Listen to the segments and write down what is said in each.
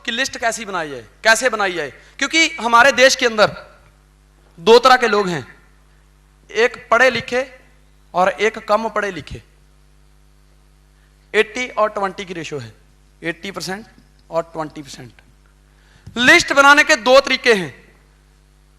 कि लिस्ट कैसी बनाई जाए, कैसे बनाई जाए, क्योंकि हमारे देश के अंदर दो तरह के लोग हैं, एक पढ़े लिखे और एक कम पढ़े लिखे। 80 और 20 की रेशो है, 80% और 20%। लिस्ट बनाने के दो तरीके हैं।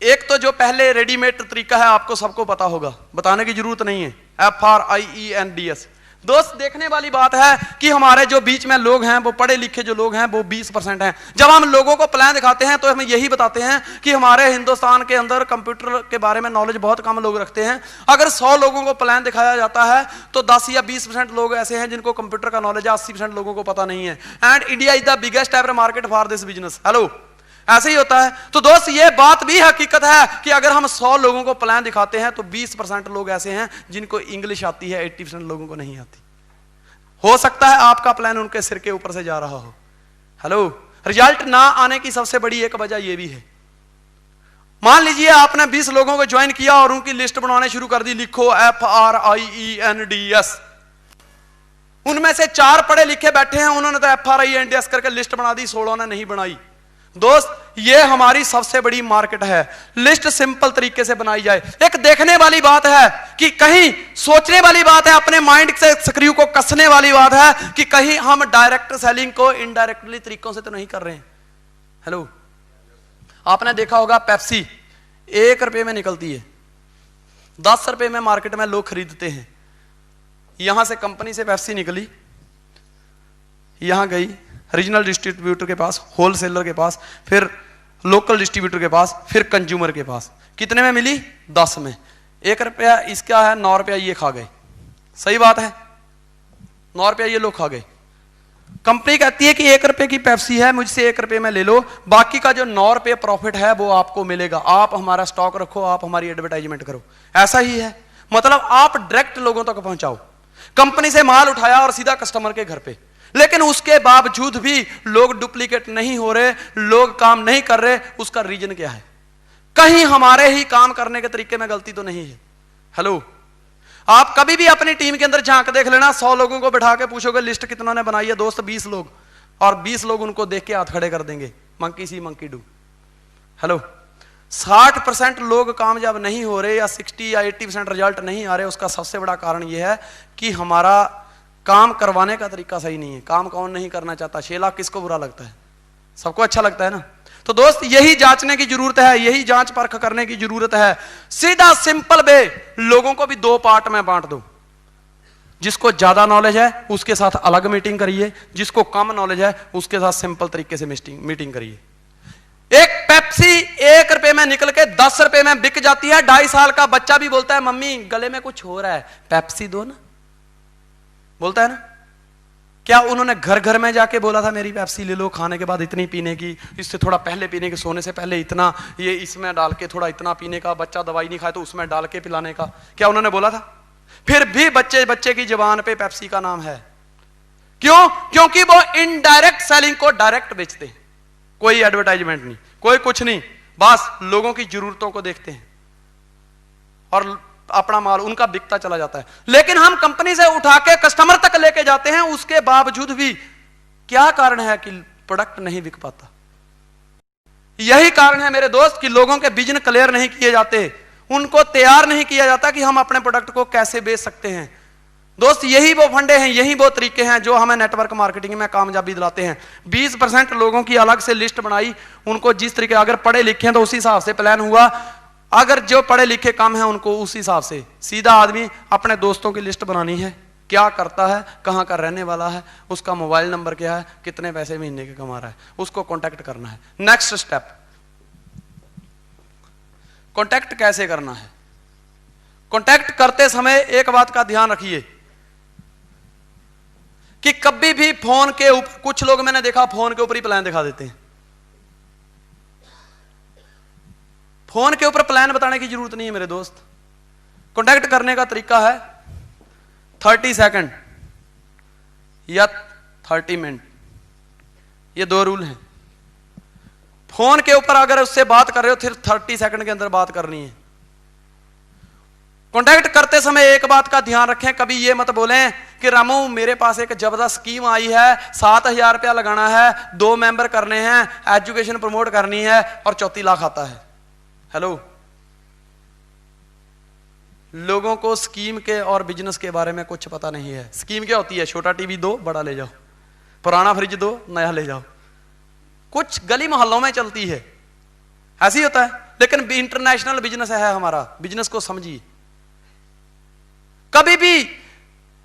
एक तो जो पहले रेडीमेड तरीका है, आपको सबको पता होगा, बताने की जरूरत नहीं है, FRIENDS। दोस्त देखने वाली बात है कि हमारे जो बीच में लोग हैं, वो पढ़े लिखे जो लोग हैं वो 20% हैं। जब हम लोगों को प्लान दिखाते हैं तो हम यही बताते हैं कि हमारे हिंदुस्तान के अंदर कंप्यूटर के बारे में नॉलेज बहुत कम लोग रखते हैं। अगर 100 लोगों को प्लान दिखाया जाता है तो 10 या 20% लोग ऐसे हैं जिनको कंप्यूटर का नॉलेज है, 80% लोगों को पता नहीं है। And India is the biggest ever market for this business. Hello, ऐसे ही होता है। तो दोस्त ये बात भी हकीकत है कि अगर हम 100 लोगों को प्लान दिखाते हैं तो 20% लोग ऐसे हैं जिनको इंग्लिश आती है, 80% लोगों को नहीं आती। हो सकता है आपका प्लान उनके सिर के ऊपर से जा रहा हो। हेलो, रिजल्ट ना आने की सबसे बड़ी एक वजह यह भी है। मान लीजिए आपने 20 लोगों को ज्वाइन किया और उनकी लिस्ट बनाने शुरू कर दी, लिखो FRIENDS। उनमें से 4 पढ़े लिखे बैठे हैं, उन्होंने तो FRIENDS करके लिस्ट बना दी, 16 ने नहीं बनाई। दोस्त ये हमारी सबसे बड़ी मार्केट है। लिस्ट सिंपल तरीके से बनाई जाए। एक देखने वाली बात है कि कहीं सोचने वाली बात है, अपने माइंड से स्क्रू को कसने वाली बात है कि कहीं हम डायरेक्ट सेलिंग को इनडायरेक्टली तरीकों से तो नहीं कर रहे हैं। हेलो, आपने देखा होगा पेप्सी 1 रुपए में निकलती है, 10 रुपए में मार्केट में लोग खरीदते हैं। यहां से कंपनी से पेप्सी निकली, यहां गई रीजनल डिस्ट्रीब्यूटर के पास, होलसेलर के पास, फिर लोकल डिस्ट्रीब्यूटर के पास, फिर कंज्यूमर के पास। कितने में मिली? 10 में। 1 रुपया इसका है, 9 रुपया ये खा गए। सही बात है, 9 रुपया ये लोग खा गए। कंपनी कहती है कि 1 रुपए की पेप्सी है, मुझसे 1 रुपए में ले लो, बाकी का जो 9 रुपए प्रॉफिट है वो आपको मिलेगा। आप हमारा स्टॉक रखो, आप हमारी एडवर्टाइजमेंट करो। ऐसा ही है, मतलब आप डायरेक्ट लोगों तक पहुंचाओ। कंपनी से माल उठाया और सीधा कस्टमर के घर पे। लेकिन उसके बावजूद भी लोग डुप्लीकेट नहीं हो रहे, लोग काम नहीं कर रहे। उसका रीजन क्या है? कहीं हमारे ही काम करने के तरीके में गलती तो नहीं है। हेलो, आप कभी भी अपनी टीम के अंदर झांक देख लेना, 100 लोगों को बैठा के पूछोगे लिस्ट कितना ने बनाई है दोस्त, 20 लोग, और 20 लोग उनको देख के हाथ खड़े कर देंगे, monkey C monkey do. Hello, 60% लोग कामयाब नहीं हो रहे या 60 या 80% रिजल्ट नहीं आ रहे। उसका सबसे बड़ा कारण यह है कि हमारा काम करवाने का तरीका सही नहीं है। काम कौन नहीं करना चाहता? 6 लाख किसको बुरा लगता है? सबको अच्छा लगता है ना। तो दोस्त यही जांचने की जरूरत है, यही जांच परख करने की जरूरत है। सीधा सिंपल वे लोगों को भी 2 पार्ट में बांट दो। जिसको ज्यादा नॉलेज है उसके साथ अलग मीटिंग करिए, जिसको कम नॉलेज है उसके साथ सिंपल तरीके से मीटिंग करिए। एक पेप्सी 1 रुपए में निकल के 10 रुपए में बिक जाती है। 2.5 साल का बच्चा भी बोलता है मम्मी गले में कुछ हो रहा है, पेप्सी दो ना, बोलता है ना। क्या उन्होंने घर घर में जाके बोला था मेरी पेप्सी ले लो, खाने के बाद इतनी पीने की, इससे थोड़ा पहले पीने की, सोने से पहले इतना, ये इसमें डाल के थोड़ा इतना पीने का, बच्चा दवाई नहीं खाए तो उसमें डाल के पिलाने का, क्या उन्होंने बोला था? फिर भी बच्चे की जुबान पे पेप्सी का नाम है। क्यों? क्योंकि वो इनडायरेक्ट सेलिंग को डायरेक्ट बेचते हैं। कोई एडवर्टाइजमेंट नहीं, कोई कुछ नहीं, बस लोगों की जरूरतों को देखते हैं और अपना माल उनका बिकता चला जाता है। लेकिन हम कंपनी से उठा के कस्टमर तक लेके जाते हैं, उसके बावजूद भी क्या कारण है कि प्रोडक्ट नहीं बिक पाता? यही कारण है मेरे दोस्त कि लोगों के विजन क्लियर नहीं किए जाते, उनको तैयार नहीं किया जाता कि हम अपने प्रोडक्ट को कैसे बेच सकते हैं। दोस्त यही वो फंडे हैं, यही वो तरीके हैं जो हमें नेटवर्क मार्केटिंग में कामयाबी दिलाते हैं। 20% लोगों की अलग से लिस्ट बनाई, उनको जिस तरीके, अगर पढ़े लिखे हैं तो उसी हिसाब से प्लान हुआ, अगर जो पढ़े लिखे कम है उनको उस हिसाब से। सीधा आदमी अपने दोस्तों की लिस्ट बनानी है, क्या करता है, कहां का रहने वाला है, उसका मोबाइल नंबर क्या है, कितने पैसे महीने के कमा रहा है, उसको कांटेक्ट करना है। नेक्स्ट स्टेप, कांटेक्ट कैसे करना है? कांटेक्ट करते समय एक बात का ध्यान रखिए कि कभी भी फोन के ऊपर, कुछ लोग मैंने देखा फोन के ऊपर ही प्लान दिखा देते हैं। फोन के ऊपर प्लान बताने की जरूरत नहीं है मेरे दोस्त। कांटेक्ट करने का तरीका है 30 सेकंड या 30 मिनट, ये 2 रूल हैं। फोन के ऊपर अगर उससे बात कर रहे हो फिर 30 सेकंड के अंदर बात करनी है। कांटेक्ट करते समय एक बात का ध्यान रखें, कभी ये मत बोलें कि रामू मेरे पास एक जबरदस्त स्कीम आई है, 7,000 रुपया लगाना है, 2 मेंबर करने हैं, एजुकेशन प्रमोट करनी है और 34 लाख आता है। हेलो, लोगों को स्कीम के और बिजनेस के बारे में कुछ पता नहीं है। स्कीम क्या होती है? छोटा टीवी दो, बड़ा ले जाओ, पुराना फ्रिज दो, नया ले जाओ। कुछ गली मोहल्लों में चलती है, ऐसे ही होता है। लेकिन इंटरनेशनल बिजनेस है हमारा, बिजनेस को समझिए। कभी भी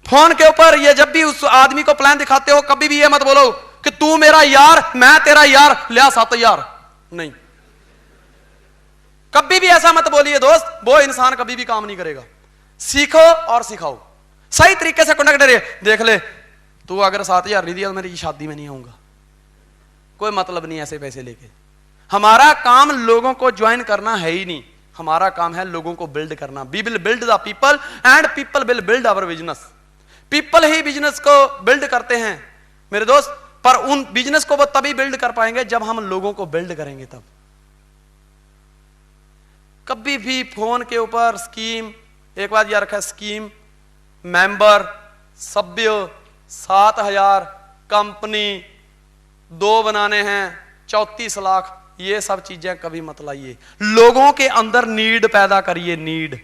फोन के ऊपर ये जब भी उस आदमी को प्लान दिखाते हो, कभी भी ये मत बोलो कि तू मेरा यार मैं तेरा यार, लिया 7,000। नहीं, कभी भी ऐसा मत बोलिए दोस्त, वो इंसान कभी भी काम नहीं करेगा। सीखो और सिखाओ, सही तरीके से कॉन्टेक्ट करिए। देख ले, तू अगर 7,000 नहीं दिया तो मेरी शादी में नहीं आऊंगा, कोई मतलब नहीं ऐसे पैसे लेके। हमारा काम लोगों को ज्वाइन करना है ही नहीं, हमारा काम है लोगों को बिल्ड करना। We will build the people and people will build our business. People ही बिजनेस को बिल्ड करते हैं मेरे दोस्त, पर उन बिजनेस को वो तभी बिल्ड कर पाएंगे जब हम लोगों को बिल्ड करेंगे तब। कभी भी फोन के ऊपर स्कीम, एक बात याद रखा, स्कीम, मेंबर, सभ्य, 7,000, कंपनी, 2 बनाने हैं, 34 लाख, ये सब चीजें कभी मत लाइए। लोगों के अंदर नीड पैदा करिए, need.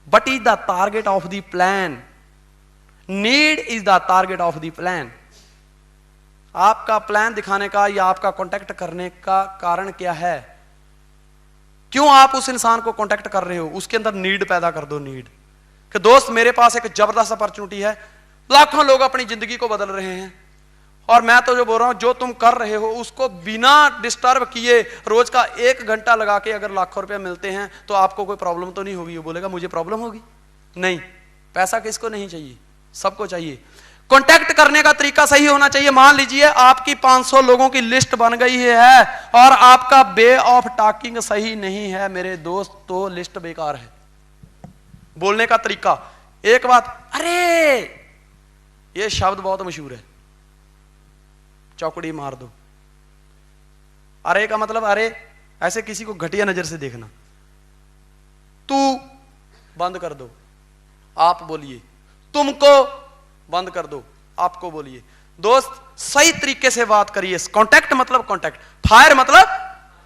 But is the target of the plan, need is the target of the plan. आपका प्लान दिखाने का या आपका कांटेक्ट करने का कारण क्या है? क्यों आप उस इंसान को कांटेक्ट कर रहे हो? उसके अंदर नीड पैदा कर दो, नीड कि दोस्त मेरे पास एक जबरदस्त अपॉर्चुनिटी है, लाखों लोग अपनी जिंदगी को बदल रहे हैं, और मैं तो जो बोल रहा हूं जो तुम कर रहे हो उसको बिना डिस्टर्ब किए रोज का 1 घंटा लगा के अगर लाखों रुपए मिलते हैं तो आपको कोई प्रॉब्लम तो नहीं होगी। वो बोलेगा मुझे प्रॉब्लम होगी? नहीं। पैसा किसको नहीं चाहिए? सबको चाहिए। कांटेक्ट करने का तरीका सही होना चाहिए। मान लीजिए आपकी 500 लोगों की लिस्ट बन गई है और आपका वे ऑफ टॉकिंग सही नहीं है मेरे दोस्त, तो लिस्ट बेकार है। बोलने का तरीका, एक बात, अरे ये शब्द बहुत मशहूर है, चौकड़ी मार दो। अरे का मतलब अरे, ऐसे किसी को घटिया नजर से देखना। तू बंद कर दो, आप बोलिए। तुमको बंद कर दो, आपको बोलिए। दोस्त सही तरीके से बात करिए। कांटेक्ट मतलब कांटेक्ट, फायर मतलब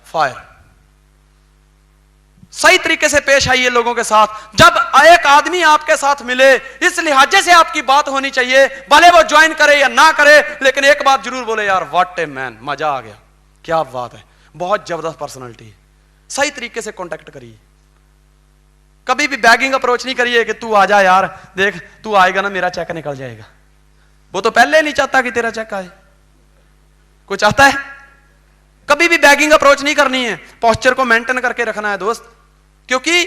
फायर। सही तरीके से पेश आइए लोगों के साथ। जब एक आदमी आपके साथ मिले, इस लिहाजे से आपकी बात होनी चाहिए, भले वो ज्वाइन करे या ना करे, लेकिन एक बात जरूर बोले, यार व्हाट ए मैन, मजा आ गया, क्या बात है, बहुत जबरदस्त पर्सनालिटी है। सही तरीके से कांटेक्ट करिए। कभी भी बैगिंग अप्रोच नहीं करिए कि तू आ जा यार, देख तू आएगा ना मेरा चेक निकल जाएगा। वो तो पहले नहीं चाहता कि तेरा चेक आए, कोई चाहता है? कभी भी बैगिंग अप्रोच नहीं करनी है। पोस्चर को मेंटेन करके रखना है दोस्त, क्योंकि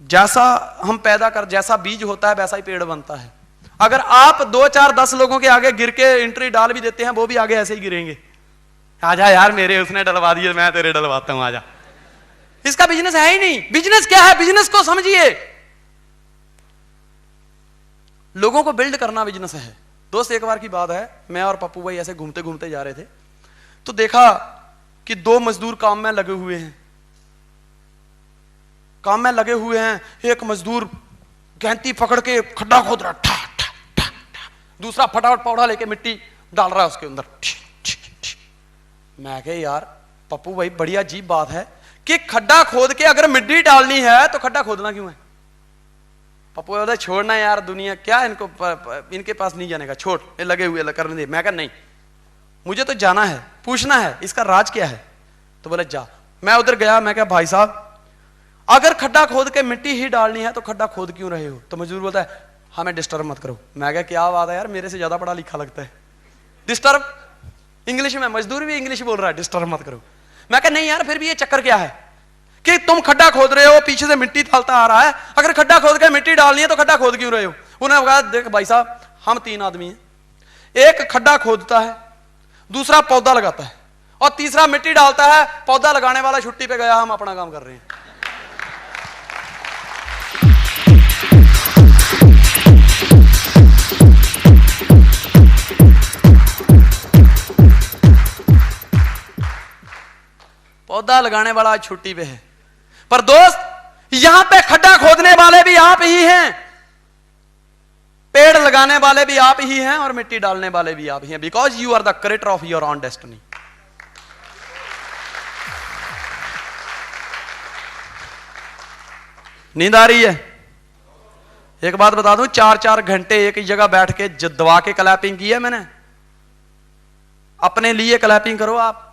जैसा हम पैदा कर, जैसा बीज होता है वैसा ही पेड़ बनता है। अगर आप 2, 4, 10 लोगों के आगे गिर के एंट्री डाल भी देते हैं, वो भी आगे ऐसे ही गिरेंगे। आजा यार मेरे उसने डलवा दिए, मैं तेरे डलवाता हूं, आजा। इसका बिजनेस है ही नहीं। बिजनेस क्या है? बिजनेस को समझिए। लोगों को बिल्ड करना बिजनेस है दोस्त। एक बार की बात है, मैं और पप्पू भाई ऐसे घूमते घूमते जा रहे थे, तो देखा कि 2 मजदूर काम में लगे हुए हैं। काम में लगे हुए हैं, एक मजदूर गैंती पकड़ के खड्डा खोद रहा, ठा ठा ठा ठा, दूसरा फटाफट पौधा लेके मिट्टी डाल रहा है उसके अंदर। मैं कहा यार पप्पू भाई बड़ी अजीब बात है कि खड्डा खोद के अगर मिट्टी डालनी है तो खड्डा खोदना क्यों है? पप्पू बोलता छोड़ना यार, दुनिया क्या इनको इनके पास नहीं जाने का, छोड़, ये लगे हुए करने दे। मैं कहा नहीं, मुझे तो जाना है, पूछना है इसका राज क्या है। तो बोले जा। मैं उधर गया, मैं कहा भाई साहब अगर खड्डा खोद के मिट्टी ही डालनी है तो खड्डा खोद क्यों रहे हो? तो मजदूर बोलता है हमें डिस्टर्ब मत करो। मैं कहा क्या बात है यार, मेरे से ज्यादा पढ़ा लिखा लगता है। डिस्टर्ब इंग्लिश में, मजदूर भी इंग्लिश बोल रहा है, डिस्टर्ब मत करो। मैं कहा नहीं यार, फिर भी ये चक्कर क्या है कि तुम खड्डा खोद रहे हो, पीछे से मिट्टी डालता आ रहा है, अगर खड्डा खोद के मिट्टी डालनी है तो खड्डा खोद क्यों रहे हो? उन्होंने कहा देख भाई साहब हम 3 आदमी हैं, एक खड्डा खोदता है, दूसरा पौधा लगाता है और तीसरा मिट्टी डालता है। पौधा लगाने वाला छुट्टी पे गया, हम अपना काम कर रहे हैं। पौधा लगाने वाला छुट्टी पे है, पर दोस्त यहां पे खड्डा खोदने वाले भी आप ही हैं। लगाने वाले भी आप ही हैं और मिट्टी डालने वाले भी आप ही हैं, because you are the creator of your own destiny. नींद आ रही है? एक बात बता दूं, 4-4 घंटे एक ही जगह बैठ के दबा के क्लैपिंग की है मैंने। अपने लिए क्लैपिंग करो आप।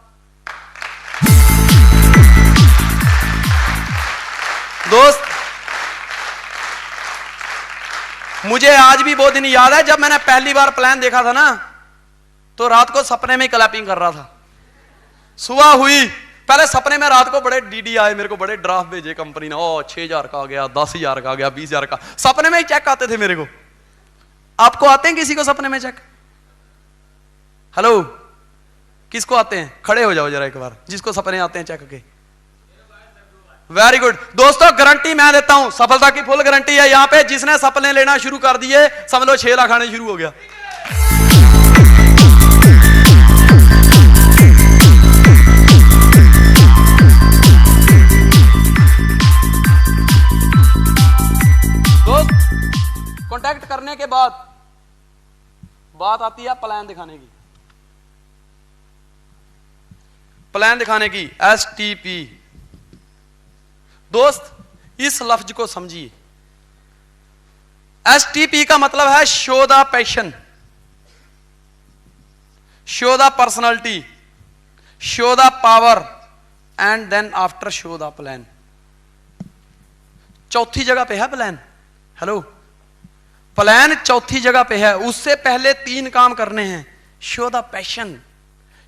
दोस्त, मुझे आज भी वो दिन याद है जब मैंने पहली बार प्लान देखा था ना, तो रात को सपने में क्लैपिंग कर रहा था। सुबह हुई, पहले सपने में रात को बड़े डीडी आए, मेरे को बड़े ड्राफ्ट भेजे कंपनी ने, ओ 6,000 का आ गया, 10,000 का आ गया, 20,000 का। सपने में ही चेक आते थे मेरे को। आपको आते हैं किसी को सपने में चेक? हेलो, किसको आते हैं? खड़े हो जाओ जरा एक बार, जिसको सपने आते हैं चेक के। वेरी गुड दोस्तों, गारंटी मैं देता हूं, सफलता की फुल गारंटी है यहां पे। जिसने सपने लेना शुरू कर दिए, समझ लो 6 लाख आने शुरू हो गया। दोस्त, कांटेक्ट करने के बाद बात आती है प्लान दिखाने की। प्लान दिखाने की, STP। दोस्त, इस लफ्ज को समझिए। STP का मतलब है show the passion, show the personality, show the power and then after show the plan. चौथी जगह पे है प्लान। हेलो, प्लान चौथी जगह पे है। उससे पहले 3 काम करने हैं। Show the passion,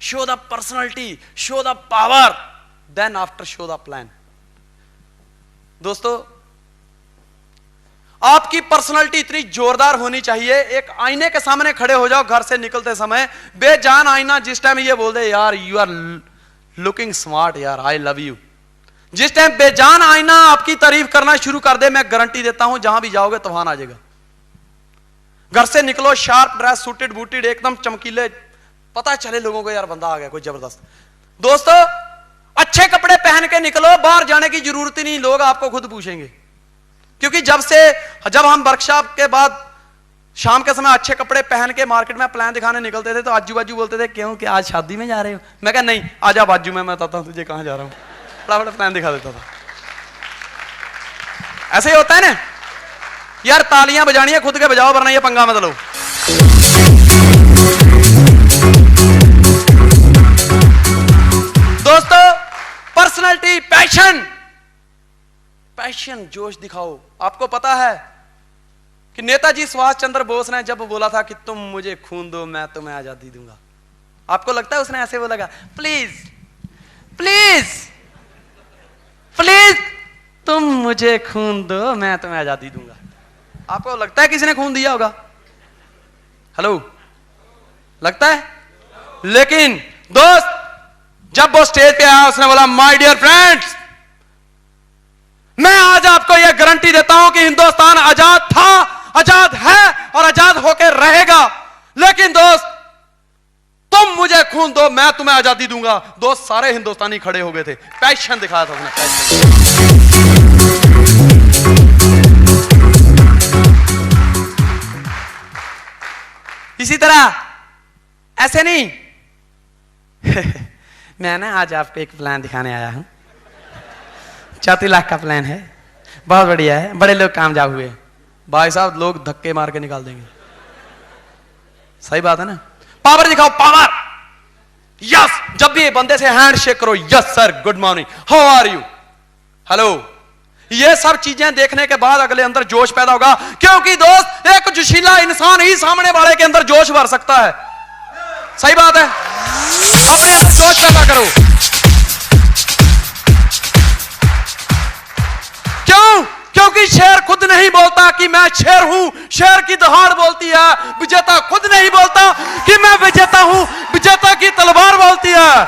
show the personality, show the power, then after show the plan. दोस्तों, आपकी पर्सनालिटी इतनी जोरदार होनी चाहिए, एक आईने के सामने खड़े हो जाओ घर से निकलते समय, बेजान आईना जिस टाइम ये बोल दे यार यू आर लुकिंग स्मार्ट, यार आई लव यू, जिस टाइम बेजान आईना आपकी तारीफ करना शुरू कर दे, मैं गारंटी देता हूं जहां भी जाओगे तूफान आ जाएगा। घर से निकलो शार्प ड्रेस, सूटेड बूटेड, एकदम चमकीले, पता चले लोगों को यार बंदा आ गया कोई जबरदस्त। दोस्तों, अच्छे कपड़े पहन के निकलो, बाहर जाने की जरूरत ही नहीं, लोग आपको खुद पूछेंगे। क्योंकि जब हम वर्कशॉप के बाद शाम के समय अच्छे कपड़े पहन के मार्केट में प्लान दिखाने निकलते थे, तो आजू बाजू बोलते थे क्यों कि आज शादी में जा रहे हो? मैं कहा नहीं, आजा बाजू में, मैं बताता हूं तुझे कहां जा रहा हूं। फटाफट प्लान दिखा देता था। ऐसे ही होता है ना यार, तालियां बजानी है खुद के बजाओ, वरना ये पंगा मत लो। दोस्तों, पर्सनालिटी, पैशन, पैशन, जोश दिखाओ। आपको पता है कि नेताजी सुभाष चंद्र बोस ने जब बोला था कि तुम मुझे खून दो मैं तुम्हें आजादी दूंगा, आपको लगता है उसने ऐसे बोला प्लीज प्लीज प्लीज तुम मुझे खून दो मैं तुम्हें आजादी दूंगा? आपको लगता है किसी ने खून दिया होगा? हेलो, लगता है? लेकिन दोस्त, जब वो स्टेज पे आया उसने बोला माय डियर फ्रेंड्स, मैं आज आपको यह गारंटी देता हूं कि हिंदुस्तान आजाद था, आजाद है और आजाद होकर रहेगा। लेकिन दोस्त, तुम मुझे खून दो मैं तुम्हें आजादी दूंगा। दोस्त, सारे हिंदुस्तानी खड़े हो गए थे। पैशन दिखाया था उसने, पैशन। इसी तरह ऐसे नहीं मैं ना आज आपको एक प्लान दिखाने आया हूं, 34 लाख का प्लान है, बहुत बढ़िया है, बड़े लोग कामयाब हुए। भाई साहब, लोग धक्के मार के निकाल देंगे। सही बात है ना? पावर दिखाओ, पावर। यस, जब भी बंदे से हैंड शेक करो, yes sir, good morning, how are you, hello. ये सब चीजें देखने के बाद अगले अंदर जोश पैदा होगा, क्योंकि दोस्त, एक जोशीला इंसान ही सामने वाले के अंदर जोश भर सकता है। सही बात है? अपने अंदर जोश पैदा करो। क्यों? क्योंकि शेर खुद नहीं बोलता कि मैं शेर हूं, शेर की दहाड़ बोलती है। विजेता खुद नहीं बोलता कि मैं विजेता हूं, विजेता की तलवार बोलती है।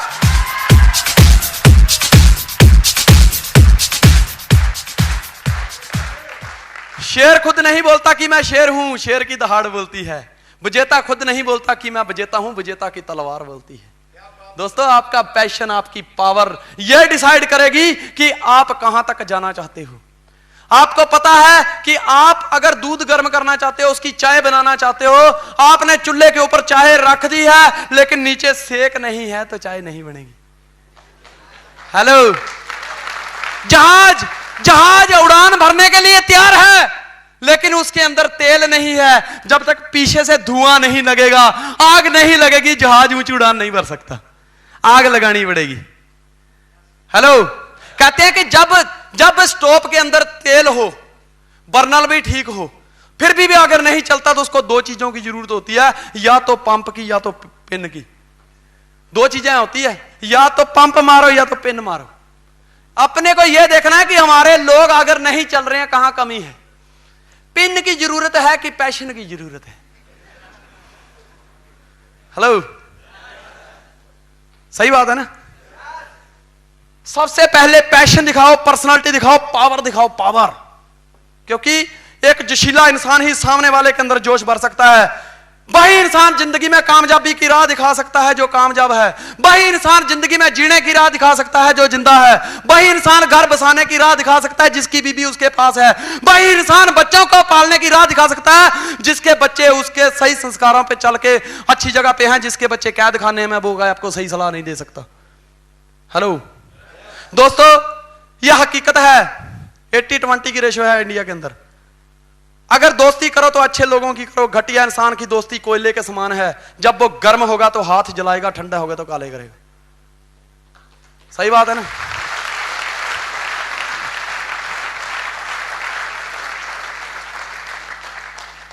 शेर खुद नहीं बोलता कि मैं शेर हूं, शेर की दहाड़ बोलती है। विजेता खुद नहीं बोलता कि मैं विजेता हूं, विजेता की तलवार बोलती है। दोस्तों, आपका पैशन, आपकी पावर यह डिसाइड करेगी कि आप कहां तक जाना चाहते हो। आपको पता है कि आप अगर दूध गर्म करना चाहते हो, उसकी चाय बनाना चाहते हो, आपने चूल्हे के ऊपर चाय रख दी है लेकिन नीचे सेक नहीं है तो चाय नहीं बनेगी। हेलो, जहाज उड़ान भरने के लिए तैयार है लेकिन उसके अंदर तेल नहीं है। जब तक पीछे से धुआं नहीं लगेगा, आग नहीं लगेगी, जहाज ऊंची उड़ान नहीं भर सकता, आग लगानी पड़ेगी। हेलो, कहते हैं कि जब स्टोव के अंदर तेल हो, बर्नल भी ठीक हो, फिर भी अगर नहीं चलता तो उसको दो चीजों की जरूरत होती है, या तो पंप की या तो पिन की। दो चीजें होती है, या तो पंप मारो या तो पिन मारो। अपने को यह देखना है कि हमारे लोग अगर नहीं चल रहे हैं कहां कमी है, पिन की जरूरत है कि पैशन की जरूरत है। हेलो, सही बात है ना? सबसे पहले पैशन दिखाओ, पर्सनालिटी दिखाओ, पावर दिखाओ, पावर। क्योंकि एक जोशीला इंसान ही सामने वाले के अंदर जोश भर सकता है। वही इंसान जिंदगी में कामयाबी की राह दिखा सकता है जो कामयाब है। वही इंसान जिंदगी में जीने की राह दिखा सकता है जो जिंदा है। वही इंसान घर बसाने की राह दिखा सकता है जिसकी बीबी उसके पास है। वही इंसान बच्चों को पालने की राह दिखा सकता है जिसके बच्चे उसके सही संस्कारों पे चल के अच्छी जगह पे हैं। जिसके बच्चे कैद खाने में, वो आपको सही सलाह नहीं दे सकता। हेलो दोस्तों, यह हकीकत है। 80-20 की रेशो है इंडिया के अंदर। अगर दोस्ती करो तो अच्छे लोगों की करो। घटिया इंसान की दोस्ती कोयले के समान है, जब वो गर्म होगा तो हाथ जलाएगा, ठंडा होगा तो काले करेगा। सही बात है ना?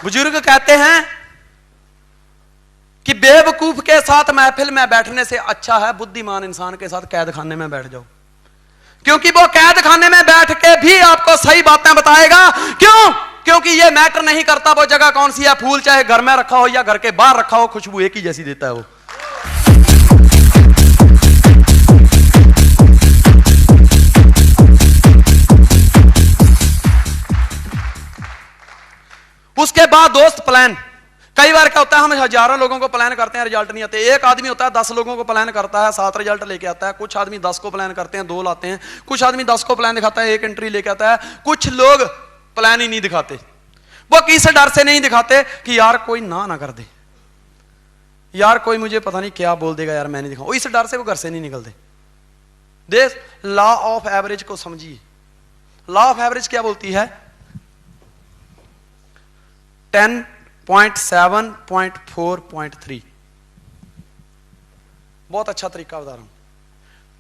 बुजुर्ग कहते हैं कि बेवकूफ के साथ महफिल में बैठने से अच्छा है बुद्धिमान इंसान के साथ कैद खाने में बैठ जाओ। क्योंकि वो कैद खाने में बैठ के भी आपको सही बातें बताएगा। क्यों? क्योंकि ये मैटर नहीं करता वो जगह कौन सी है। फूल चाहे घर में रखा हो या घर के बाहर रखा हो, खुशबू एक ही जैसी देता है वो। उसके बाद दोस्त प्लान। कई बार क्या होता है, हम हजारों लोगों को प्लान करते हैं, रिजल्ट नहीं आते। एक आदमी होता है 10 लोगों को प्लान करता है, 7 रिजल्ट लेके आता है। कुछ आदमी 10 को प्लान करते हैं, 2 लाते हैं। कुछ आदमी 10 को प्लान दिखाता है, 1 एंट्री लेके आता है। कुछ लोग प्लान ही नहीं दिखाते। वो किस डर से नहीं दिखाते कि यार कोई ना कर दे, यार कोई मुझे पता नहीं क्या बोल देगा, यार मैं नहीं दिखाऊं। इस डर से वो घर से नहीं निकलते। देख, लॉ ऑफ एवरेज को समझिए। लॉ ऑफ एवरेज क्या बोलती है? 10.7.4.3। बहुत अच्छा तरीका बता रहा हूं।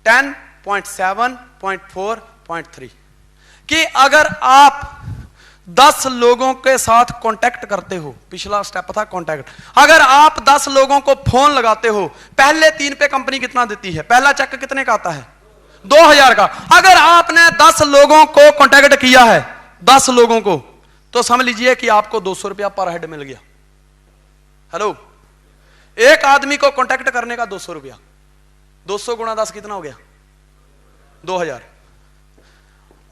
10.7.4.3 कि अगर आप 10 लोगों के साथ कांटेक्ट करते हो, पिछला स्टेप था कांटेक्ट। अगर आप 10 लोगों को फोन लगाते हो, पहले 3 पे कंपनी कितना देती है? पहला चेक कितने का आता है? 2000 का। अगर आपने 10 लोगों को कांटेक्ट किया है, 10 लोगों को, तो समझ लीजिए कि आपको 200 रुपया पर हेड मिल गया। हेलो, एक आदमी को कांटेक्ट करने का 200 रुपया, 200 गुणा 10 कितना हो गया? 2000।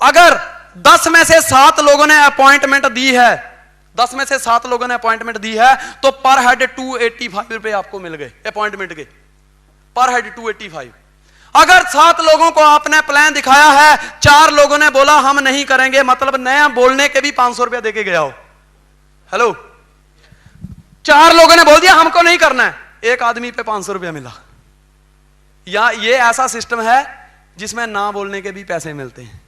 अगर 10 में से 7 लोगों ने अपॉइंटमेंट दी है, 10 में से 7 लोगों ने अपॉइंटमेंट दी है, तो पर हेड 285 रुपए आपको मिल गए अपॉइंटमेंट के। पर हेड 285। अगर 7 लोगों को आपने प्लान दिखाया है, 4 लोगों ने बोला हम नहीं करेंगे, मतलब नया बोलने के भी 500 रुपया देके गया हो। हेलो, 4 लोगों ने बोल दिया हमको नहीं करना है, एक आदमी पे 500 रुपया मिला। या ये ऐसा सिस्टम है जिसमें ना बोलने के भी पैसे मिलते हैं।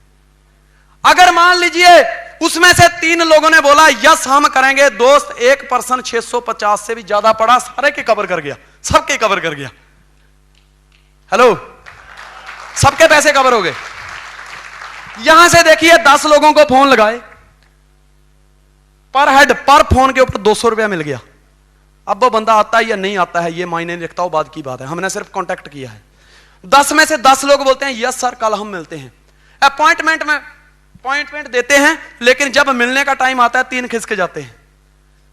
अगर मान लीजिए उसमें से 3 लोगों ने बोला यस हम करेंगे, दोस्त एक पर्सन 650 से भी ज्यादा पड़ा, सारे के कवर कर गया, सबके कवर कर गया। हेलो, सबके पैसे कवर हो गए। यहां से देखिए 10 लोगों को फोन लगाए, पर हेड पर फोन के ऊपर 200 रुपया मिल गया। अब वो बंदा आता है या नहीं आता है ये मायने नहीं रखता, वो बात की बात है, हमने सिर्फ कांटेक्ट किया है। 10 में से 10 लोग बोलते हैं यस सर कल हम मिलते हैं। अपॉइंटमेंट देते हैं, लेकिन जब मिलने का टाइम आता है 3 खिसक जाते हैं।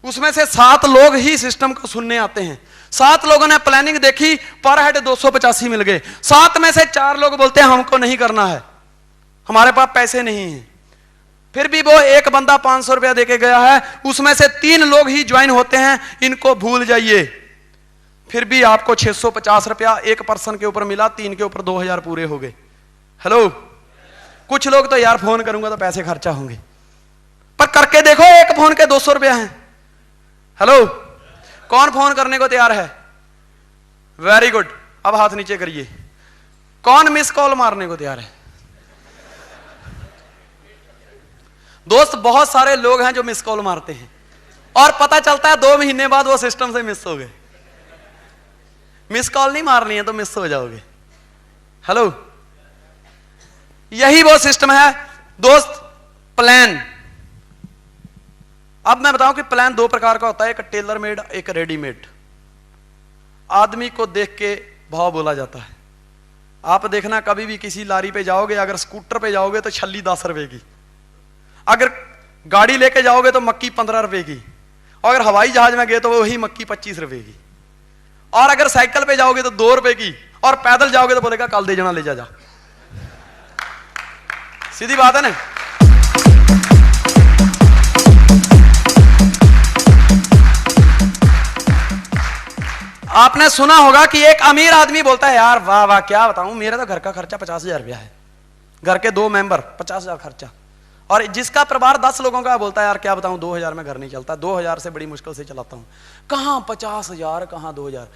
उसमें से 7 लोग ही सिस्टम को सुनने आते हैं। 7 लोगों ने प्लानिंग देखी, पर हेड 285 मिल गए। 7 में से 4 लोग बोलते हैं हमको नहीं करना है, हमारे पास पैसे नहीं हैं। फिर भी वो एक बंदा 500 रुपया देके गया है, उसमें से 3 लोग ही ज्वाइन होते हैं, इनको भूल जाइए। फिर भी आपको 650 रुपया एक पर्सन के ऊपर मिला, 3 के ऊपर 2000 पूरे हो गए। हेलो, कुछ लोग तो यार फोन करूंगा तो पैसे खर्चा होंगे, पर करके देखो, एक फोन के 200 रुपया हैं। हेलो, कौन फोन करने को तैयार है? वेरी गुड, अब हाथ नीचे करिए। कौन मिस कॉल मारने को तैयार है? दोस्त, बहुत सारे लोग हैं जो मिस कॉल मारते हैं और पता चलता है 2 महीने बाद वो सिस्टम से मिस हो गए। मिस कॉल नहीं मारनी है तो मिस हो जाओगे। हेलो, यही वो सिस्टम है दोस्त। प्लान, अब मैं बताऊं कि प्लान 2 प्रकार का होता है, एक टेलर मेड, एक रेडीमेड। आदमी को देख के भाव बोला जाता है। आप देखना, कभी भी किसी लारी पे जाओगे, अगर स्कूटर पे जाओगे तो छल्ली 10 रुपए की, अगर गाड़ी लेके जाओगे तो मक्की 15 रुपए की, और अगर हवाई जहाज में गए तो वही मक्की 25 रुपए की, और अगर साइकिल पे जाओगे तो 2 रुपए की, और पैदल जाओगे तो बोलेगा कल दे जाना, ले जा। सीधी बात है ना। आपने सुना होगा कि एक अमीर आदमी बोलता है, यार वाह वाह, क्या बताऊं, मेरा तो घर का खर्चा 50,000 रुपया है, घर के 2 मेंबर, 50,000 खर्चा। और जिसका परिवार 10 लोगों का, बोलता है यार क्या बताऊं, 2,000 में घर नहीं चलता, 2,000 से बड़ी मुश्किल से चलाता हूं। कहां 50,000, कहां 2,000।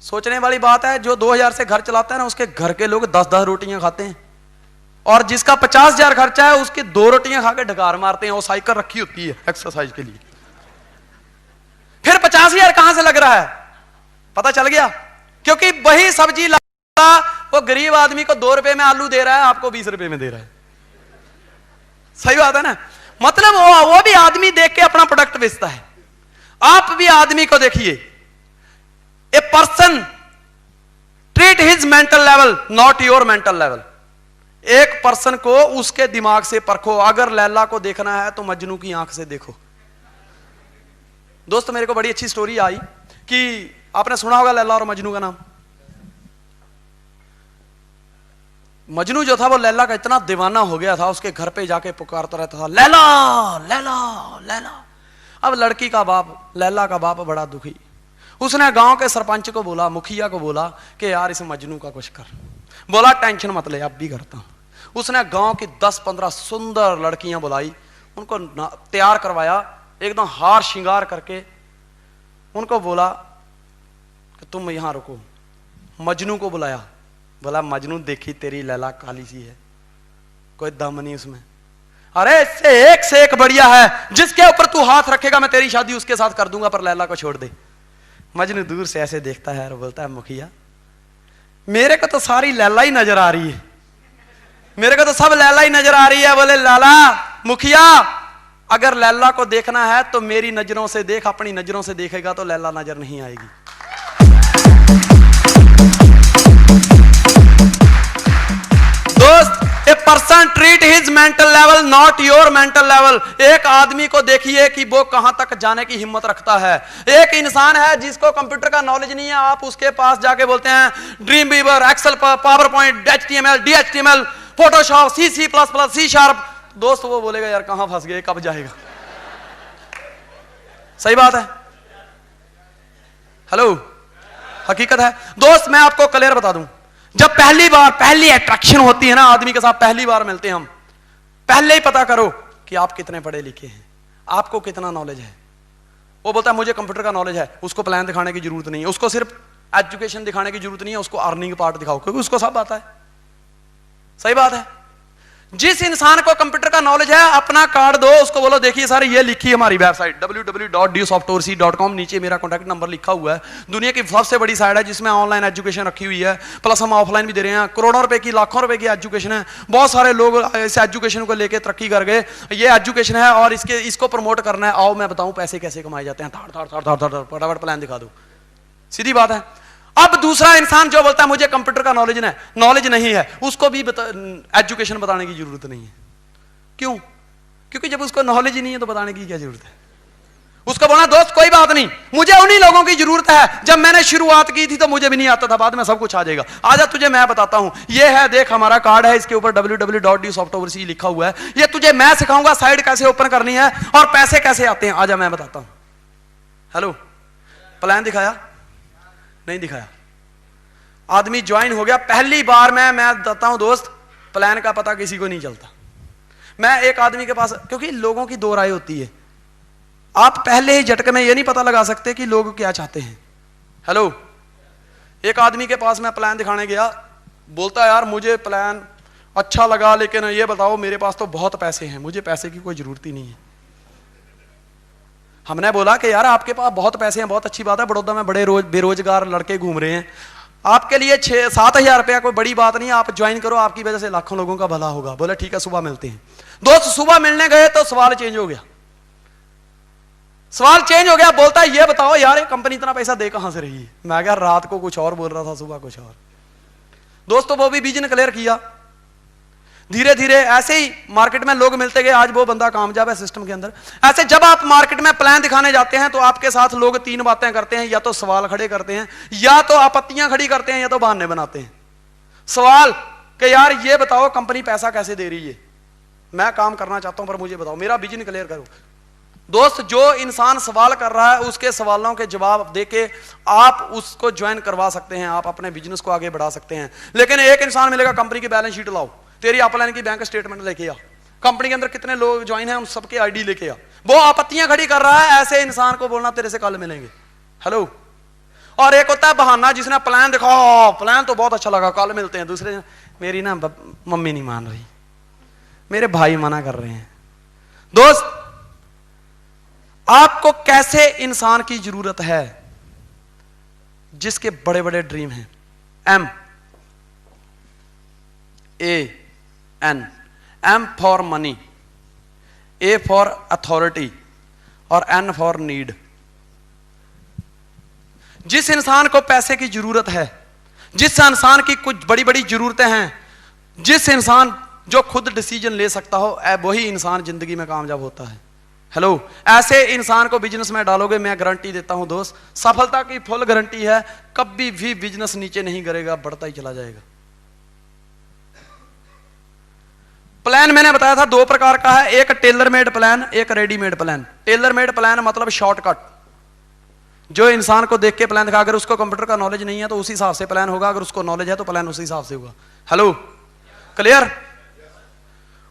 सोचने वाली बात है, जो 2,000 से घर चलाता है ना, उसके घर के लोग 10-10 रोटियां खाते हैं, और जिसका 50,000 खर्चा है उसकी 2 रोटियां खा के ढकार मारते हैं। वो साइकिल रखी होती है एक्सरसाइज के लिए। फिर 50,000 कहां से लग रहा है? पता चल गया, क्योंकि वही सब्जी लाता वो गरीब आदमी को 2 रुपए में आलू दे रहा है, आपको 20 रुपए में दे रहा है। सही बात है ना। मतलब वो भी आदमी देख के अपना प्रोडक्ट बेचता है। आप भी आदमी को देखिए। A person treat his mental level, not your mental level. एक पर्सन को उसके दिमाग से परखो। अगर लैला को देखना है तो मजनू की आंख से देखो। दोस्त, मेरे को बड़ी अच्छी स्टोरी आई कि आपने सुना होगा लैला और मजनू का नाम। मजनू जो था वो लैला का इतना दीवाना हो गया था, उसके घर पे जाके पुकारता रहता था, लैला लैला लैला। अब लड़की का बाप, लैला का बाप बड़ा दुखी। उसने गांव के सरपंच को बोला, मुखिया को बोला कि यार इस मजनू का कुछ कर। बोला टेंशन मत ले, अब भी करता हूं। उसने गांव की 10-15 सुंदर लड़कियां बुलाई, उनको तैयार करवाया, एकदम हार श्रृंगार करके उनको बोला कि तुम यहां रुको। मजनू को बुलाया, बोला मजनू देखी तेरी लैला काली सी है, कोई दम नहीं उसमें। अरे इससे से एक बढ़िया है, जिसके ऊपर तू हाथ रखेगा मैं तेरी शादी उसके साथ कर दूंगा, पर लैला को छोड़ दे। मजनू दूर से ऐसे देखता है और बोलता है, मुखिया मेरे को तो सारी लैला ही नजर आ रही है, मेरे को तो सब लैला ही नजर आ रही है। बोले लाला मुखिया, अगर लैला को देखना है तो मेरी नजरों से देख, अपनी नजरों से देखेगा तो लैला नजर नहीं आएगी। दोस्त, a person treat his mental level, not your mental level. एक आदमी को देखिए कि वो कहां तक जाने की हिम्मत रखता है। एक इंसान है जिसको कंप्यूटर का नॉलेज नहीं है, आप उसके पास जाके बोलते हैं Dreamweaver, Excel, PowerPoint, HTML, DHTML, Photoshop, C++, C#। दोस्त वो बोलेगा यार कहां फंस गए, कब जाएगा। सही बात है। हेलो, हकीकत है। दोस्त मैं आपको क्लियर बता दूं, जब पहली अट्रैक्शन होती है ना आदमी के साथ, पहली बार मिलते हैं हम, पहले ही पता करो कि आप कितने पढ़े लिखे हैं, आपको कितना नॉलेज है। वो बोलता है मुझे कंप्यूटर का नॉलेज है, उसको प्लान दिखाने की जरूरत नहीं है, उसको सिर्फ एजुकेशन दिखाने की जरूरत नहीं है, उसको अर्निंग पार्ट दिखाओ, क्योंकि उसको सब आता है। सही बात है। जिस इंसान को कंप्यूटर का नॉलेज है अपना कार्ड दो, उसको बोलो देखिए सर ये लिखी हमारी वेबसाइट www.dsoftware.com, नीचे मेरा कॉन्टैक्ट नंबर लिखा हुआ है। दुनिया की सबसे बड़ी साइट है जिसमें ऑनलाइन एजुकेशन रखी हुई है, प्लस हम ऑफलाइन भी दे रहे हैं। करोड़ों रुपए की, लाखों रुपए की एजुकेशन है। बहुत सारे लोग इस एजुकेशन को लेकर तरक्की कर गए। ये एजुकेशन है और इसको प्रमोट करना है। आओ मैं बताऊं पैसे कैसे कमाए जाते हैं, फटाफट प्लान दिखा दो। सीधी बात है। अब दूसरा इंसान जो बोलता है मुझे कंप्यूटर का नॉलेज नहीं है, उसको भी एजुकेशन बताने की जरूरत नहीं है। क्यों? क्योंकि जब उसको नॉलेज ही नहीं है तो बताने की क्या जरूरत है। उसको बोलना दोस्त कोई बात नहीं, मुझे उन्हीं लोगों की जरूरत है, जब मैंने शुरुआत की थी तो मुझे भी नहीं आता था, बाद में सब कुछ आ जाएगा। आजा तुझे मैं बताता हूं, ये है देख हमारा कार्ड है, इसके ऊपर www.dsoftware लिखा हुआ है। ये तुझे मैं सिखाऊंगा साइट कैसे ओपन करनी है और पैसे कैसे आते हैं, आजा मैं बताता हूं। हेलो, प्लान दिखाया? नहीं दिखाया। आदमी ज्वाइन हो गया, पहली बार मैं बताता हूं दोस्त, प्लान का पता किसी को नहीं चलता। मैं एक आदमी के पास, क्योंकि लोगों की दो राय होती है, आप पहले ही झटके में ये नहीं पता लगा सकते कि लोग क्या चाहते हैं। हेलो, एक आदमी के पास मैं प्लान दिखाने गया, बोलता है यार मुझे प्लान अच्छा लगा, लेकिन ये बताओ मेरे पास तो बहुत पैसे हैं, मुझे पैसे की कोई जरूरत ही नहीं है। हमने बोला कि यार आपके पास बहुत पैसे हैं, बहुत अच्छी बात है, बड़ौदा में बड़े बेरोजगार लड़के घूम रहे हैं, आपके लिए 6-7 हजार रुपया कोई बड़ी बात नहीं, आप ज्वाइन करो, आपकी वजह से लाखों लोगों का भला होगा। बोला ठीक है सुबह मिलते हैं। दोस्त सुबह मिलने गए तो सवाल चेंज हो गया, सवाल चेंज हो गया। बोलता है ये बताओ यार ये कंपनी इतना पैसा दे कहां से रही है। मैं कहा रात को कुछ और बोल रहा था, सुबह कुछ और। दोस्तों वो भी विजन क्लियर किया। धीरे धीरे ऐसे ही मार्केट में लोग मिलते गए, आज वो बंदा कामयाब है सिस्टम के अंदर। ऐसे जब आप मार्केट में प्लान दिखाने जाते हैं तो आपके साथ लोग 3 बातें करते हैं, या तो सवाल खड़े करते हैं, या तो आपत्तियां खड़ी करते हैं, या तो बहाने बनाते हैं। सवाल कि यार ये बताओ कंपनी पैसा कैसे दे रही है, मैं काम करना चाहता हूं पर मुझे बताओ, मेरा विजन क्लियर करो। दोस्त जो इंसान सवाल कर रहा है उसके सवालों के जवाब देके आप उसको ज्वाइन करवा सकते हैं, आप अपने बिजनेस को आगे बढ़ा सकते हैं। लेकिन एक इंसान मिलेगा कंपनी की बैलेंस शीट लाओ, तेरी अपलाइन की बैंक स्टेटमेंट लेके आ, कंपनी के अंदर कितने लोग ज्वाइन हैं उन सबके आईडी लेके आ, वो आपत्तियां खड़ी कर रहा है, ऐसे इंसान को बोलना तेरे से कल मिलेंगे। हेलो। और एक होता है बहाना, जिसने प्लान देखा, प्लान तो बहुत अच्छा लगा, कल मिलते हैं। दूसरे मेरी ना मम्मी नहीं मान रही, मेरे भाई मना कर रहे हैं। दोस्त आपको कैसे इंसान की जरूरत है जिसके बड़े बड़े ड्रीम हैं। MAN, M for money, A for authority और N फॉर नीड। जिस इंसान को पैसे की जरूरत है, जिस इंसान की कुछ बड़ी बड़ी जरूरतें हैं, जिस इंसान जो खुद डिसीजन ले सकता हो, वही इंसान जिंदगी में कामयाब होता है। हेलो। ऐसे इंसान को बिजनेस में डालोगे, मैं गारंटी देता हूं दोस्त, सफलता की फुल गारंटी है, कभी भी बिजनेस नीचे नहीं गिरेगा, बढ़ता ही चला जाएगा। प्लान मैंने बताया था 2 प्रकार का है, एक टेलर मेड प्लान, एक readymade plan. Tailor made plan मतलब शॉर्टकट, जो इंसान को देख के प्लान दिखा, अगर उसको कंप्यूटर का नॉलेज नहीं है तो उसी हिसाब से प्लान होगा, अगर उसको नॉलेज है तो प्लान उसी हिसाब से होगा। Hello, clear.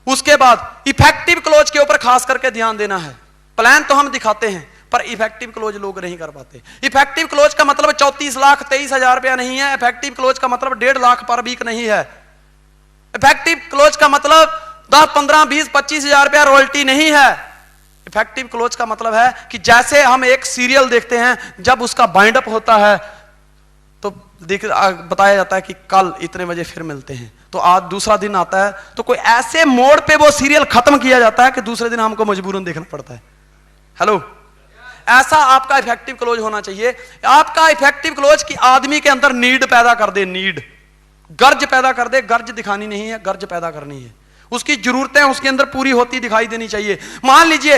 उसके बाद इफेक्टिव क्लोज के ऊपर खास करके ध्यान देना है। प्लान तो हम दिखाते हैं पर इफेक्टिव क्लोज लोग नहीं कर पाते। इफेक्टिव क्लोज का मतलब 34 लाख 23 हजार रुपया नहीं है। इफेक्टिव क्लोज का मतलब 1.5 लाख पर वीक नहीं है। इफेक्टिव क्लोज का मतलब 10, 15, 20, 25 हजार रुपया रॉयल्टी नहीं है। इफेक्टिव क्लोज का मतलब है कि जैसे हम एक सीरियल देखते हैं, जब उसका बाइंड अप होता है तो बताया जाता है कि कल इतने बजे फिर मिलते हैं, तो आज दूसरा दिन आता है तो कोई ऐसे मोड़ पे वो सीरियल खत्म किया जाता है कि दूसरे दिन हमको मजबूरन देखना पड़ता है। हेलो। ऐसा आपका इफेक्टिव क्लोज होना चाहिए। आपका इफेक्टिव क्लोज की आदमी के अंदर नीड पैदा कर दे, नीड, गर्ज पैदा कर दे। गर्ज दिखानी नहीं है, गर्ज पैदा करनी है। उसकी जरूरतें उसके अंदर पूरी होती दिखाई देनी चाहिए। मान लीजिए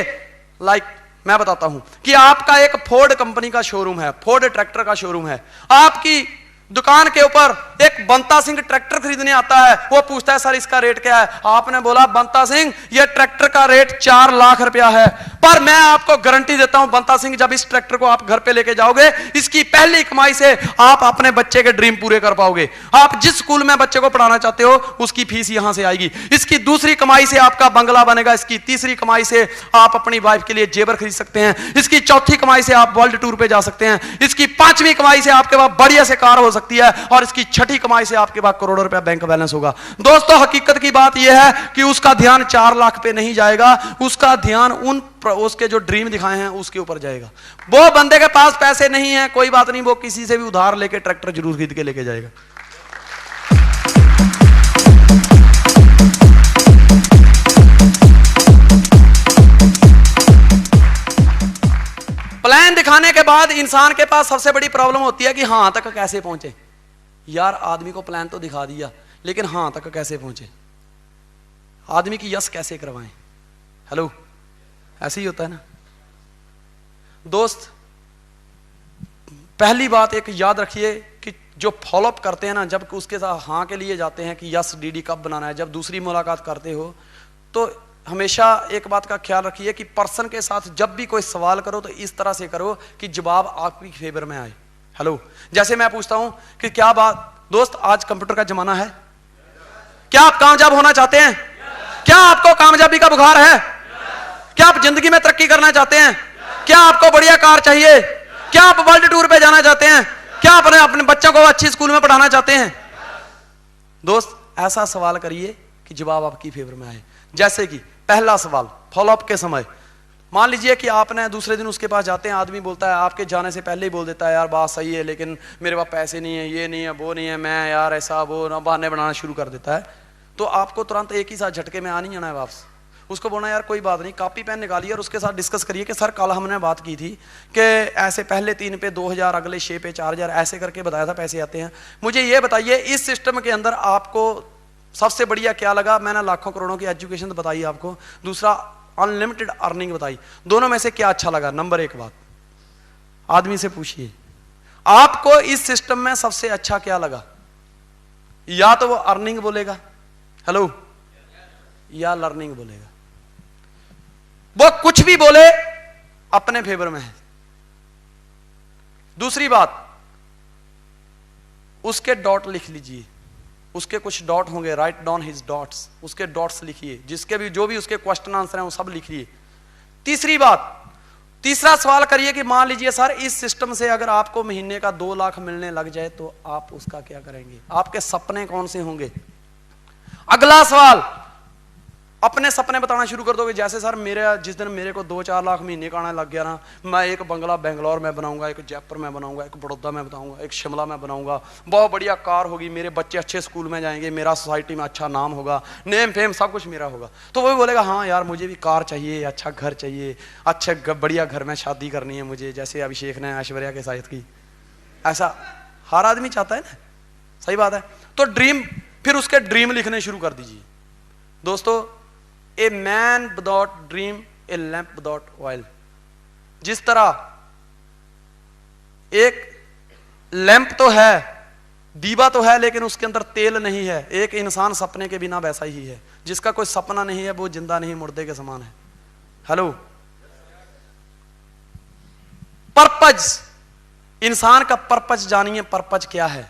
मैं बताता हूं कि आपका एक फोर्ड कंपनी का शोरूम है, फोर्ड ट्रैक्टर का शोरूम है। आपकी दुकान के ऊपर एक बंता सिंह ट्रैक्टर खरीदने आता है, वो पूछता है सर इसका रेट क्या है। आपने बोला बंता सिंह ये ट्रैक्टर का रेट 4 लाख रुपया है, पर मैं आपको गारंटी देता हूं बंता सिंह, जब इस ट्रैक्टर को आप घर पे लेके जाओगे, इसकी पहली कमाई से आप अपने बच्चे के ड्रीम पूरे कर पाओगे। आप जिस स्कूल में बच्चे को पढ़ाना चाहते हो उसकी फीस यहां से आएगी। इसकी दूसरी कमाई से आपका बंगला बनेगा। इसकी तीसरी कमाई से आप अपनी वाइफ के लिए जेवर खरीद सकते हैं। इसकी चौथी कमाई से आप वर्ल्ड टूर पे जा सकते हैं। इसकी 5वीं कमाई से आपके पास बढ़िया से कार हो सकती है, और इसकी 6ठी कमाई से आपके पास करोड़ों रुपया बैंक बैलेंस होगा। दोस्तों हकीकत की बात यह है कि उसका ध्यान 4 लाख पे नहीं जाएगा, उसका ध्यान उसके जो ड्रीम दिखाए हैं उसके ऊपर जाएगा। वो बंदे के पास पैसे नहीं है, कोई बात नहीं, वो किसी से भी उधार लेके ट्रैक्टर जरूर खरीद के लेके जाएगा। प्लान दिखाने के बाद इंसान के पास सबसे बड़ी प्रॉब्लम होती है कि हां तक कैसे पहुंचे। यार आदमी को प्लान तो दिखा दिया, लेकिन हां तक कैसे पहुंचे, आदमी की यस कैसे करवाएं। हेलो, ऐसे ही होता है ना दोस्त। पहली बात एक याद रखिए कि जो फॉलोअप करते हैं ना, जब उसके साथ हां के लिए जाते हैं कि यस डीडी कब बनाना है, जब दूसरी मुलाकात करते हो तो हमेशा एक बात का ख्याल रखिए कि पर्सन के साथ जब भी कोई सवाल करो तो इस तरह से करो कि जवाब आपकी फेवर में आए। हेलो, जैसे मैं पूछता हूं कि क्या बात दोस्त आज कंप्यूटर का जमाना है, क्या आप कामयाब होना चाहते हैं, क्या आपको कामयाबी का बुखार है? क्या आप जिंदगी में तरक्की करना चाहते हैं? क्या आपको बढ़िया कार चाहिए? क्या आप वर्ल्ड टूर पे जाना चाहते हैं? क्या आप अपने बच्चों को अच्छी स्कूल में पढ़ाना चाहते हैं? दोस्त, ऐसा सवाल करिए कि जवाब आपकी फेवर में आए। जैसे कि पहला सवाल फॉलोअप के समय, मान लीजिए कि आपने दूसरे दिन उसके पास जाते हैं, आदमी बोलता है, आपके जाने से पहले ही बोल देता है, यार बात सही है लेकिन मेरे पास पैसे नहीं है, ये नहीं है, वो नहीं है, मैं यार ऐसा वो ना, बहाने बनाना शुरू कर देता है। तो आपको तुरंत एक ही साथ झटके में आ नहीं जाना है वापस। उसको बोलना यार कोई बात नहीं, कॉपी पेन निकालिए और उसके साथ डिस्कस करिए कि सर कल हमने बात की थी कि ऐसे पहले 3 पे 2000, अगले 6 पे 4000, ऐसे करके बताया था पैसे आते हैं। मुझे ये बताइए इस सिस्टम के अंदर आपको सबसे बढ़िया क्या लगा? मैंने लाखों करोड़ों की एजुकेशन तो बताई आपको, दूसरा अनलिमिटेड अर्निंग बताई, दोनों में से क्या अच्छा लगा? नंबर एक बात आदमी से पूछिए, आपको इस सिस्टम में सबसे अच्छा क्या लगा? या तो वो अर्निंग बोलेगा, हेलो, या लर्निंग बोलेगा। वो कुछ भी बोले अपने फेवर में है। दूसरी बात, उसके डॉट लिख लीजिए, उसके कुछ डॉट होंगे, राइट डाउन हिज डॉट्स, उसके डॉट्स लिखिए, जिसके भी जो भी उसके क्वेश्चन आंसर हैं वो सब लिखिए। तीसरी बात, तीसरा सवाल करिए कि मान लीजिए सर इस सिस्टम से अगर आपको महीने का 2 लाख मिलने लग जाए तो आप उसका क्या करेंगे? आपके सपने कौन से होंगे? अगला सवाल, अपने सपने बताना शुरू कर दोगे। जैसे सर मेरे जिस दिन मेरे को 2-4 लाख महीने का आने लग गया ना, मैं एक बंगला बेंगलोर में बनाऊंगा, एक जयपुर में बनाऊंगा, एक बड़ौदा में बनाऊंगा, एक शिमला में बनाऊंगा, बहुत बढ़िया कार होगी, मेरे बच्चे अच्छे स्कूल में जाएंगे, मेरा सोसाइटी में अच्छा नाम होगा, नेम फेम सब कुछ मेरा होगा। तो वो भी बोलेगा हाँ यार मुझे भी कार चाहिए, अच्छा घर चाहिए, अच्छे बढ़िया घर में शादी करनी है मुझे, जैसे अभिषेक ने ऐश्वर्या के साथ की। ऐसा हर आदमी चाहता है ना, सही बात है। तो ड्रीम, फिर उसके ड्रीम लिखने शुरू कर दीजिए। दोस्तों, a man without dream, A lamp without oil. जिस तरह एक लैंप तो है, दीवा तो है, लेकिन उसके अंदर तेल नहीं है, एक इंसान सपने के बिना वैसा ही है। जिसका कोई सपना नहीं है वो जिंदा नहीं, मुर्दे के समान है। हेलो, पर्पज, इंसान का पर्पज जानिए, पर्पज क्या है,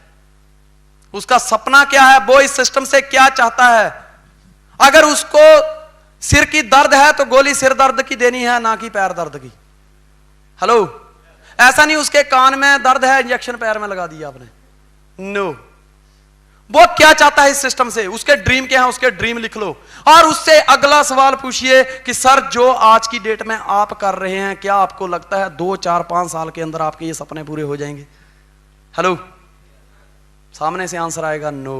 उसका सपना क्या है, वो इस सिस्टम से क्या चाहता है। अगर उसको सिर की दर्द है तो गोली सिर दर्द की देनी है, ना कि पैर दर्द की। हेलो, ऐसा नहीं उसके कान में दर्द है इंजेक्शन पैर में लगा दिया आपने, नो। वो क्या चाहता है इस सिस्टम से, उसके ड्रीम क्या है, उसके ड्रीम लिख लो। और उससे अगला सवाल पूछिए कि सर जो आज की डेट में आप कर रहे हैं, क्या आपको लगता है 2, 4, 5 साल के अंदर आपके ये सपने पूरे हो जाएंगे? हेलो, सामने से आंसर आएगा नो।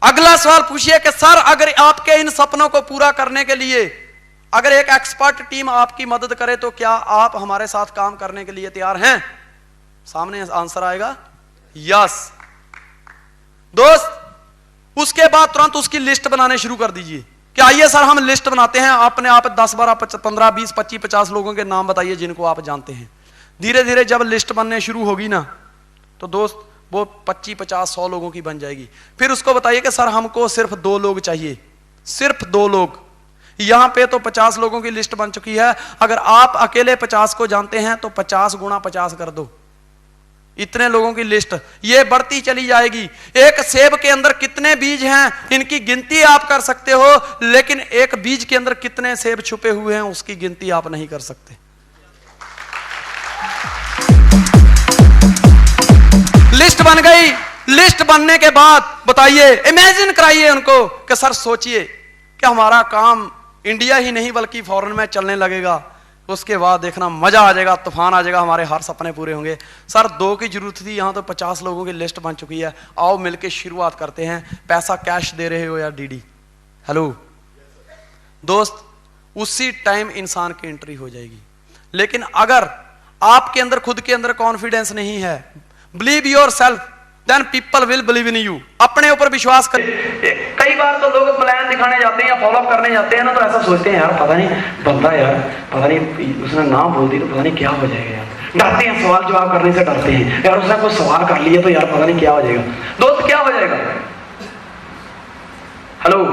अगला सवाल पूछिए कि सर अगर आपके इन सपनों को पूरा करने के लिए अगर एक एक्सपर्ट टीम आपकी मदद करे तो क्या आप हमारे साथ काम करने के लिए तैयार हैं? सामने आंसर आएगा यस। दोस्त, उसके बाद तुरंत उसकी लिस्ट बनाने शुरू कर दीजिए कि आइए सर हम लिस्ट बनाते हैं, अपने आप 10, 12, 15, 20, 25, 50 लोगों के नाम बताइए जिनको आप जानते हैं। धीरे धीरे जब लिस्ट बनने शुरू होगी ना, तो दोस्त वो 25, 50, 100 लोगों की बन जाएगी। फिर उसको बताइए कि सर हमको सिर्फ 2 लोग चाहिए, सिर्फ 2 लोग। यहां पे तो 50 लोगों की लिस्ट बन चुकी है, अगर आप अकेले 50 को जानते हैं तो 50 गुणा 50 कर दो, इतने लोगों की लिस्ट ये बढ़ती चली जाएगी। एक सेब के अंदर कितने बीज हैं इनकी गिनती आप कर सकते हो, लेकिन एक बीज के अंदर कितने सेब छुपे हुए हैं उसकी गिनती आप नहीं कर सकते। लिस्ट बन गई, लिस्ट बनने के बाद बताइए, इमेजिन कराइए उनको कि सर सोचिए कि हमारा काम इंडिया ही नहीं बल्कि फॉरेन में चलने लगेगा, उसके बाद देखना मजा आ जाएगा, तूफान आ जाएगा, हमारे हर सपने पूरे होंगे। सर 2 की जरूरत थी, यहां तो 50 लोगों की लिस्ट बन चुकी है, आओ मिलके शुरुआत करते हैं। पैसा कैश दे रहे हो या डीडी? हेलो दोस्त, उसी टाइम इंसान की एंट्री हो जाएगी। लेकिन अगर आपके अंदर खुद के अंदर कॉन्फिडेंस नहीं है, believe yourself, then people will believe in you. अपने ऊपर विश्वास कर। कई बार तो लोग प्लान दिखाने जाते हैं या फॉलोअप करने जाते हैं ना, तो ऐसा सोचते हैं यार पता नहीं बंदा, यार पता नहीं उसने ना बोल दी तो पता नहीं क्या हो जाएगा, यार डरते हैं, सवाल जवाब करने से डरते हैं, यार उसने कोई सवाल कर लिया तो यार पता नहीं क्या हो जाएगा। दोस्त क्या हो जाएगा? हेलो,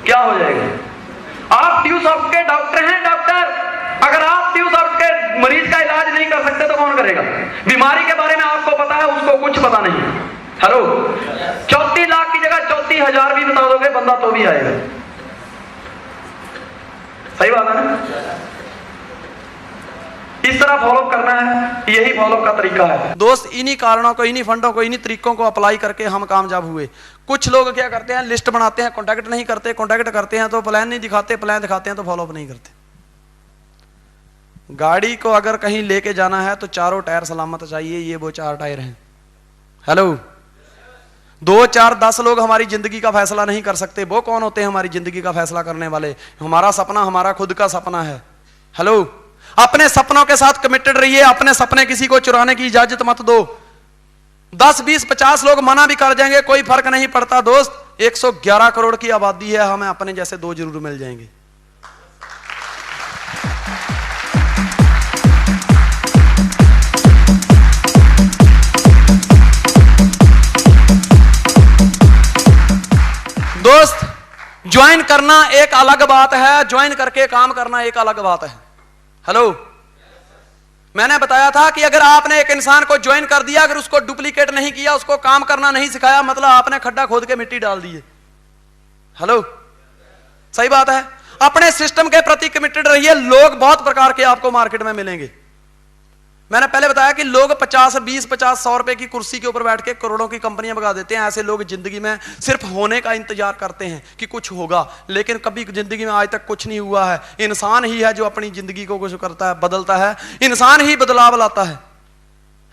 क्या हो जाएगा? आप ट्यूसॉफ्ट के डॉक्टर हैं, डॉक्टर, अगर आप ट्यूसॉफ्ट के मरीज का इलाज नहीं कर सकते तो कौन करेगा? बीमारी के बारे में आपको पता है, उसको कुछ पता नहीं। हेलो, 34 लाख की जगह 34,000 भी बता दोगे बंदा तो भी आएगा। सही बात है ना? इस तरह फॉलो करना है, यही फॉलो का तरीका है दोस्त। इन्हीं कारणों को, इन्हीं फंडों को, इन्हीं तरीकों को अप्लाई करके हम कामयाब हुए। कुछ लोग क्या करते हैं, लिस्ट बनाते हैं, कॉन्टैक्ट नहीं करते, कॉन्टैक्ट करते हैं तो प्लान नहीं दिखाते, प्लान दिखाते हैं तो फॉलो अप नहीं करते। गाड़ी को अगर कहीं लेके जाना है तो चारों टायर सलामत चाहिए, ये वो 4 टायर हैं। हेलो, 2 4 10 लोग हमारी जिंदगी का फैसला नहीं कर सकते। वो कौन होते हैं हमारी जिंदगी का फैसला करने वाले? हमारा सपना हमारा खुद का सपना है। हेलो, अपने सपनों के साथ कमिटेड रहिए, अपने सपने किसी को चुराने की इजाजत मत दो। 10 20 50 लोग मना भी कर जाएंगे, कोई फर्क नहीं पड़ता दोस्त। 111 करोड़ की आबादी है, हमें अपने जैसे 2 जरूर मिल जाएंगे। दोस्त, ज्वाइन करना एक अलग बात है, ज्वाइन करके काम करना एक अलग बात है। हेलो, मैंने बताया था कि अगर आपने एक इंसान को ज्वाइन कर दिया, अगर उसको डुप्लीकेट नहीं किया, उसको काम करना नहीं सिखाया, मतलब आपने खड्डा खोद के मिट्टी डाल दी है। हेलो, सही बात है। अपने सिस्टम के प्रति कमिटेड रहिए। लोग बहुत प्रकार के आपको मार्केट में मिलेंगे। मैंने पहले बताया कि लोग 50 20 50 100 रुपए की कुर्सी के ऊपर बैठ के करोड़ों की कंपनियां भगा देते हैं। ऐसे लोग जिंदगी में सिर्फ होने का इंतजार करते हैं कि कुछ होगा, लेकिन कभी जिंदगी में आज तक कुछ नहीं हुआ है। इंसान ही है जो अपनी जिंदगी को कुछ करता है, बदलता है। इंसान ही बदलाव लाता है।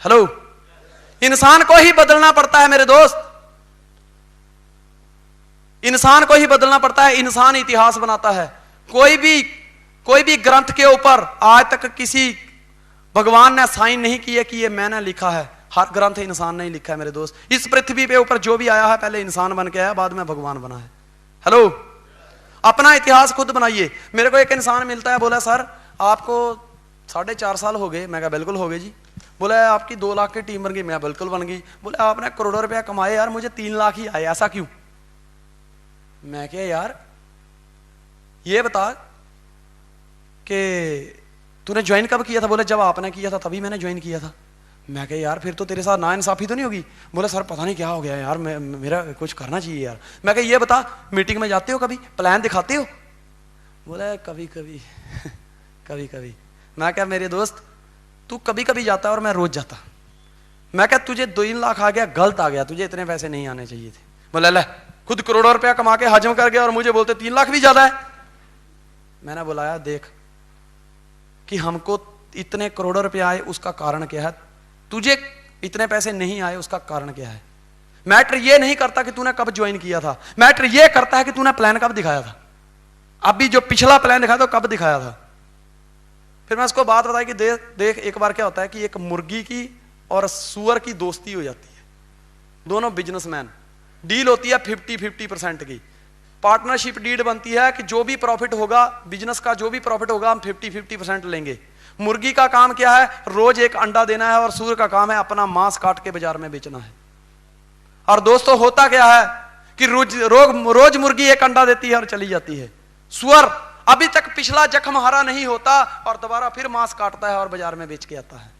हेलो, इंसान को ही बदलना पड़ता है मेरे दोस्त, इंसान को ही बदलना पड़ता है। इंसान इतिहास बनाता है। कोई भी ग्रंथ के ऊपर आज तक किसी भगवान ने साइन नहीं किया कि ये मैंने लिखा है। हर ग्रंथ इंसान ने ही लिखा है मेरे दोस्त। इस पृथ्वी पे ऊपर जो भी आया है पहले इंसान बन के आया, बाद में भगवान बना है। हेलो, अपना इतिहास खुद बनाइए। मेरे को एक इंसान मिलता है, बोला सर आपको 4.5 साल हो गए। मैं कहा बिल्कुल हो गए जी। बोला आपकी 2 लाख की टीम बन गई। मैं बिल्कुल बन गई। बोले आपने करोड़ों रुपया कमाए यार, मुझे 3 लाख ही आए, ऐसा क्यों? मैं क्या यार ये बता कि तूने ज्वाइन कब किया था? बोले जब आपने किया था तभी मैंने ज्वाइन किया था। मैं कहा यार फिर तो तेरे साथ नाइंसाफी तो नहीं होगी? बोले सर पता नहीं क्या हो गया यार, मेरा कुछ करना चाहिए यार। मैं कहा ये बता, मीटिंग में जाते हो कभी, प्लान दिखाते हो? बोले कभी कभी कभी कभी। मैं क्या मेरे दोस्त तू कभी कभी जाता और मैं रोज जाता। मैं क्या तुझे 2 लाख आ गया, गलत आ गया, तुझे इतने पैसे नहीं आने चाहिए थे। बोले ले, खुद करोड़ों रुपया कमा के हजम कर गया और मुझे बोलते 3 लाख भी ज्यादा है। मैंने बुलाया, देख कि हमको इतने करोड़ों रुपए आए उसका कारण क्या है, तुझे इतने पैसे नहीं आए उसका कारण क्या है। मैटर ये नहीं करता कि तूने कब ज्वाइन किया था, मैटर ये करता है कि तूने प्लान कब दिखाया था। अभी जो पिछला प्लान दिखाया तो कब दिखाया था। फिर मैं उसको बात बताई कि देख एक बार क्या होता है कि एक मुर्गी की और सुअर की दोस्ती हो जाती है। दोनों बिजनेसमैन, डील होती है 50-50% की। पार्टनरशिप डील बनती है कि जो भी प्रॉफिट होगा बिजनेस का, जो भी प्रॉफिट होगा हम 50-50% लेंगे। मुर्गी का काम क्या है, रोज एक अंडा देना है, और सूअर का काम है अपना मांस काट के बाजार में बेचना है। और दोस्तों होता क्या है कि रोज मुर्गी एक अंडा देती है और चली जाती है। सूअर अभी तक पिछला जख्म हरा नहीं होता और दोबारा फिर मांस काटता है और बाजार में बेच के आता है।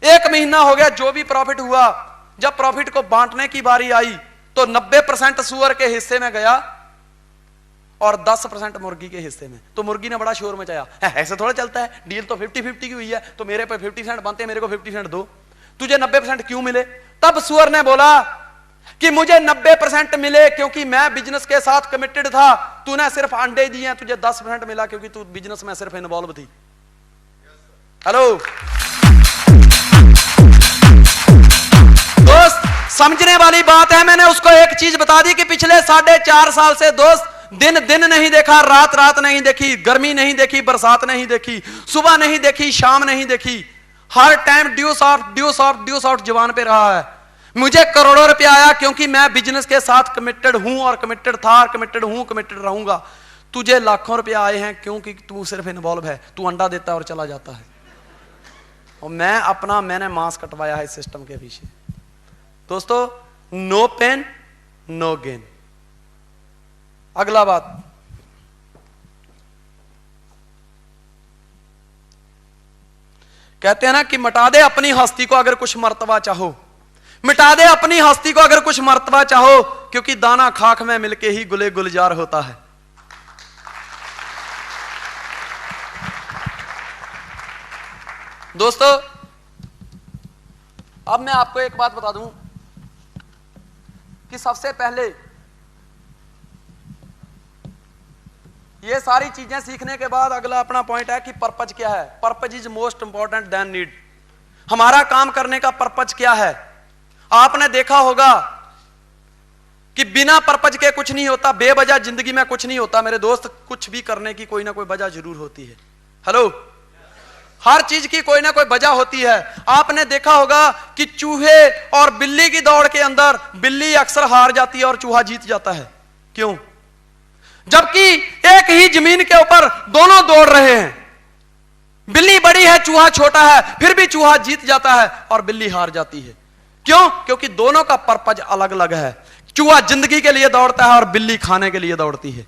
1 महीना हो गया, जो भी प्रॉफिट हुआ, जब प्रॉफिट को बांटने की बारी आई तो 90% सूअर के हिस्से में गया और 10% मुर्गी के हिस्से में। तो मुर्गी ने बड़ा शोर मचाया, ऐसे थोड़ा चलता है, डील तो 50-50 की हुई है, तो मेरे पे 50% बनते हैं, मेरे को 50% दो, तुझे 90% क्यों मिले? तब सूअर ने बोला कि मुझे 90% मिले क्योंकि मैं बिजनेस के साथ कमिटेड था, तूने सिर्फ अंडे दिए, तुझे 10% मिला क्योंकि तू बिजनेस में सिर्फ इन्वॉल्व थी। हेलो दोस्त, समझने वाली बात है। मैंने उसको एक चीज बता दी कि पिछले 4.5 साल से दोस्त दिन नहीं देखा, रात नहीं देखी, गर्मी नहीं देखी, बरसात नहीं देखी, सुबह नहीं देखी, शाम नहीं देखी, हर टाइम ड्यूस आउट जवान पे रहा है। मुझे करोड़ों रुपया आया क्योंकि मैं बिजनेस के साथ कमिटेड हूं और कमिटेड था और कमिटेड हूं, कमिटेड रहूंगा। तुझे लाखों रुपया आए हैं क्योंकि तू सिर्फ इन्वॉल्व है, तू अंडा देता है और चला जाता है। और मैंने मांस कटवाया है इस सिस्टम के पीछे। दोस्तों, नो पेन नो गेन। अगला बात, कहते हैं ना कि मिटा दे अपनी हस्ती को अगर कुछ मर्तबा चाहो, मिटा दे अपनी हस्ती को अगर कुछ मर्तबा चाहो, क्योंकि दाना खाक में मिलके ही गुले गुलजार होता है। दोस्तों अब मैं आपको एक बात बता दूं कि सबसे पहले ये सारी चीजें सीखने के बाद अगला अपना पॉइंट है कि पर्पज क्या है। Purpose is most important then need. हमारा काम करने का पर्पज क्या है। आपने देखा होगा कि बिना पर्पज के कुछ नहीं होता, बेवजह जिंदगी में कुछ नहीं होता मेरे दोस्त। कुछ भी करने की कोई ना कोई वजह जरूर होती है। हेलो, हर चीज की कोई ना कोई वजह होती है। आपने देखा होगा कि चूहे और बिल्ली की दौड़ के अंदर बिल्ली अक्सर हार जाती है और चूहा जीत जाता है। क्यों? जबकि एक ही जमीन के ऊपर दोनों दौड़ रहे हैं, बिल्ली बड़ी है चूहा छोटा है, फिर भी चूहा जीत जाता है और बिल्ली हार जाती है। क्यों? क्योंकि दोनों का पर्पज अलग अलग है। चूहा जिंदगी के लिए दौड़ता है और बिल्ली खाने के लिए दौड़ती है।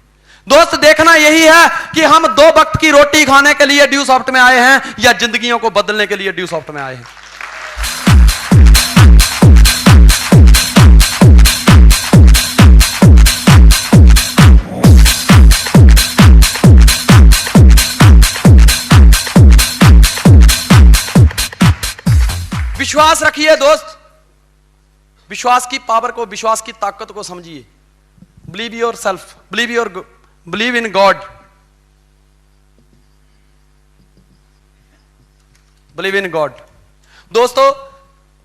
दोस्त देखना यही है कि हम 2 वक्त की रोटी खाने के लिए ड्यू सॉफ्ट में आए हैं या जिंदगियों को बदलने के लिए ड्यू सॉफ्ट में आए हैं। विश्वास रखिए दोस्त, विश्वास की पावर को, विश्वास की ताकत को समझिए। Believe your self, believe in God, believe in God. दोस्तों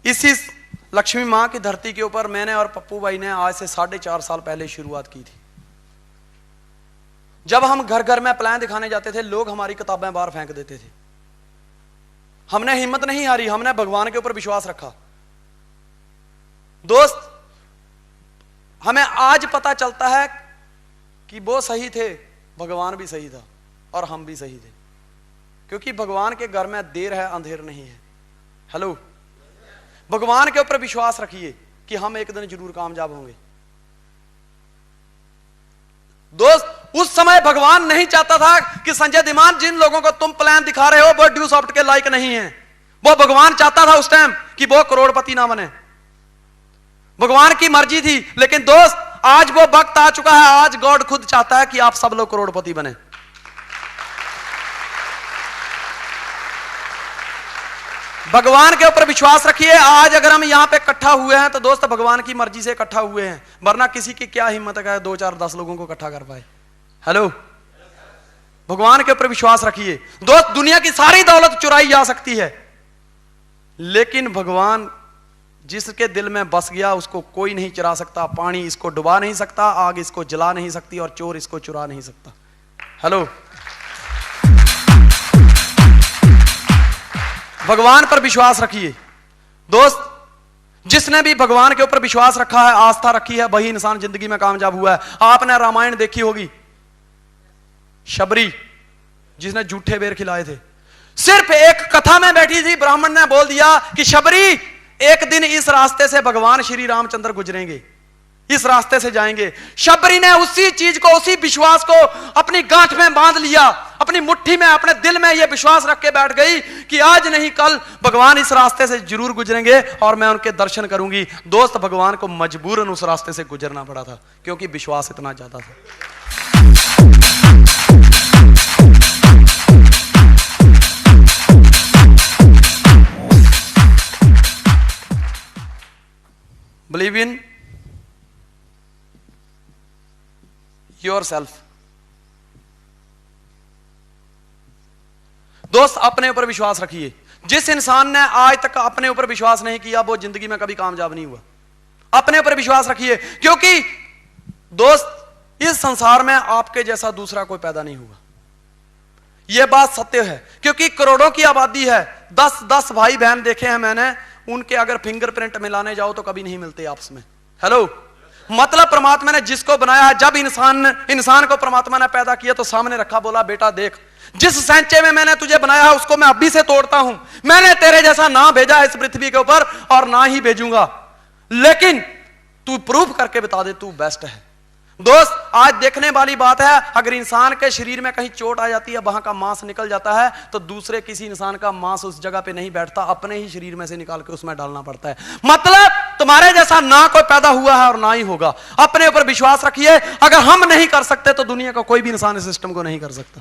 इसी लक्ष्मी मां की धरती के ऊपर मैंने और पप्पू भाई ने आज से 4.5 साल पहले शुरुआत की थी। जब हम घर घर में प्लान दिखाने जाते थे, लोग हमारी किताबें बाहर फेंक देते थे। हमने हिम्मत नहीं हारी, हमने भगवान के ऊपर विश्वास रखा। दोस्त हमें आज पता चलता है कि वो सही थे, भगवान भी सही था और हम भी सही थे, क्योंकि भगवान के घर में देर है अंधेर नहीं है। हेलो, भगवान के ऊपर विश्वास रखिए कि हम एक दिन जरूर कामयाब होंगे। दोस्त उस समय भगवान नहीं चाहता था कि संजय धीमान जिन लोगों को तुम प्लान दिखा रहे हो वो ड्यू सॉफ्ट के लायक नहीं है। वो भगवान चाहता था उस टाइम कि वो करोड़पति ना बने। भगवान की मर्जी थी। लेकिन दोस्त आज वो वक्त आ चुका है, आज गॉड खुद चाहता है कि आप सब लोग करोड़पति बने। भगवान के ऊपर विश्वास रखिए। आज अगर हम यहां पे इकट्ठा हुए हैं तो दोस्त भगवान की मर्जी से इकट्ठा हुए हैं, वरना किसी की क्या हिम्मत है 2, 4, 10 लोगों को इकट्ठा कर पाए। हेलो, भगवान के ऊपर विश्वास रखिए। दोस्त दुनिया की सारी दौलत चुराई जा सकती है, लेकिन भगवान जिसके दिल में बस गया उसको कोई नहीं चुरा सकता। पानी इसको डुबा नहीं सकता, आग इसको जला नहीं सकती और चोर इसको चुरा नहीं सकता। हेलो, भगवान पर विश्वास रखिए। दोस्त जिसने भी भगवान के ऊपर विश्वास रखा है, आस्था रखी है, वही इंसान जिंदगी में कामयाब हुआ है। आपने रामायण देखी होगी, शबरी जिसने झूठे बेर खिलाए थे, सिर्फ एक कथा में बैठी थी, ब्राह्मण ने बोल दिया कि शबरी एक दिन इस रास्ते से भगवान श्री रामचंद्र गुजरेंगे, इस रास्ते से जाएंगे। शबरी ने उसी चीज को, उसी विश्वास को अपनी गांठ में बांध लिया, अपनी मुट्ठी में, अपने दिल में यह विश्वास रख के बैठ गई कि आज नहीं कल भगवान इस रास्ते से जरूर गुजरेंगे और मैं उनके दर्शन करूंगी। दोस्त भगवान को मजबूरन उस रास्ते से गुजरना पड़ा था, क्योंकि विश्वास इतना ज्यादा था। Believe in yourself. दोस्त अपने ऊपर विश्वास रखिए। जिस इंसान ने आज तक अपने ऊपर विश्वास नहीं किया वो जिंदगी में कभी कामयाब नहीं हुआ। अपने ऊपर विश्वास रखिए, क्योंकि दोस्त इस संसार में आपके जैसा दूसरा कोई पैदा नहीं हुआ। यह बात सत्य है, क्योंकि करोड़ों की आबादी है। 10 भाई बहन देखे हैं मैंने, उनके अगर फिंगरप्रिंट मिलाने जाओ तो कभी नहीं मिलते आपस में। हेलो, मतलब परमात्मा ने जिसको बनाया है, जब इंसान को परमात्मा ने पैदा किया तो सामने रखा, बोला बेटा देख, जिस सांचे में मैंने तुझे बनाया है उसको मैं अभी से तोड़ता हूं। मैंने तेरे जैसा ना भेजा है इस पृथ्वी के ऊपर और ना ही भेजूंगा, लेकिन तू प्रूफ करके बता दे तू बेस्ट है। दोस्त आज देखने वाली बात है, अगर इंसान के शरीर में कहीं चोट आ जाती है, वहां का मांस निकल जाता है, तो दूसरे किसी इंसान का मांस उस जगह पे नहीं बैठता, अपने ही शरीर में से निकाल के उसमें डालना पड़ता है। मतलब तुम्हारे जैसा ना कोई पैदा हुआ है और ना ही होगा। अपने ऊपर विश्वास रखिए। अगर हम नहीं कर सकते तो दुनिया का कोई भी इंसान इस सिस्टम को नहीं कर सकता।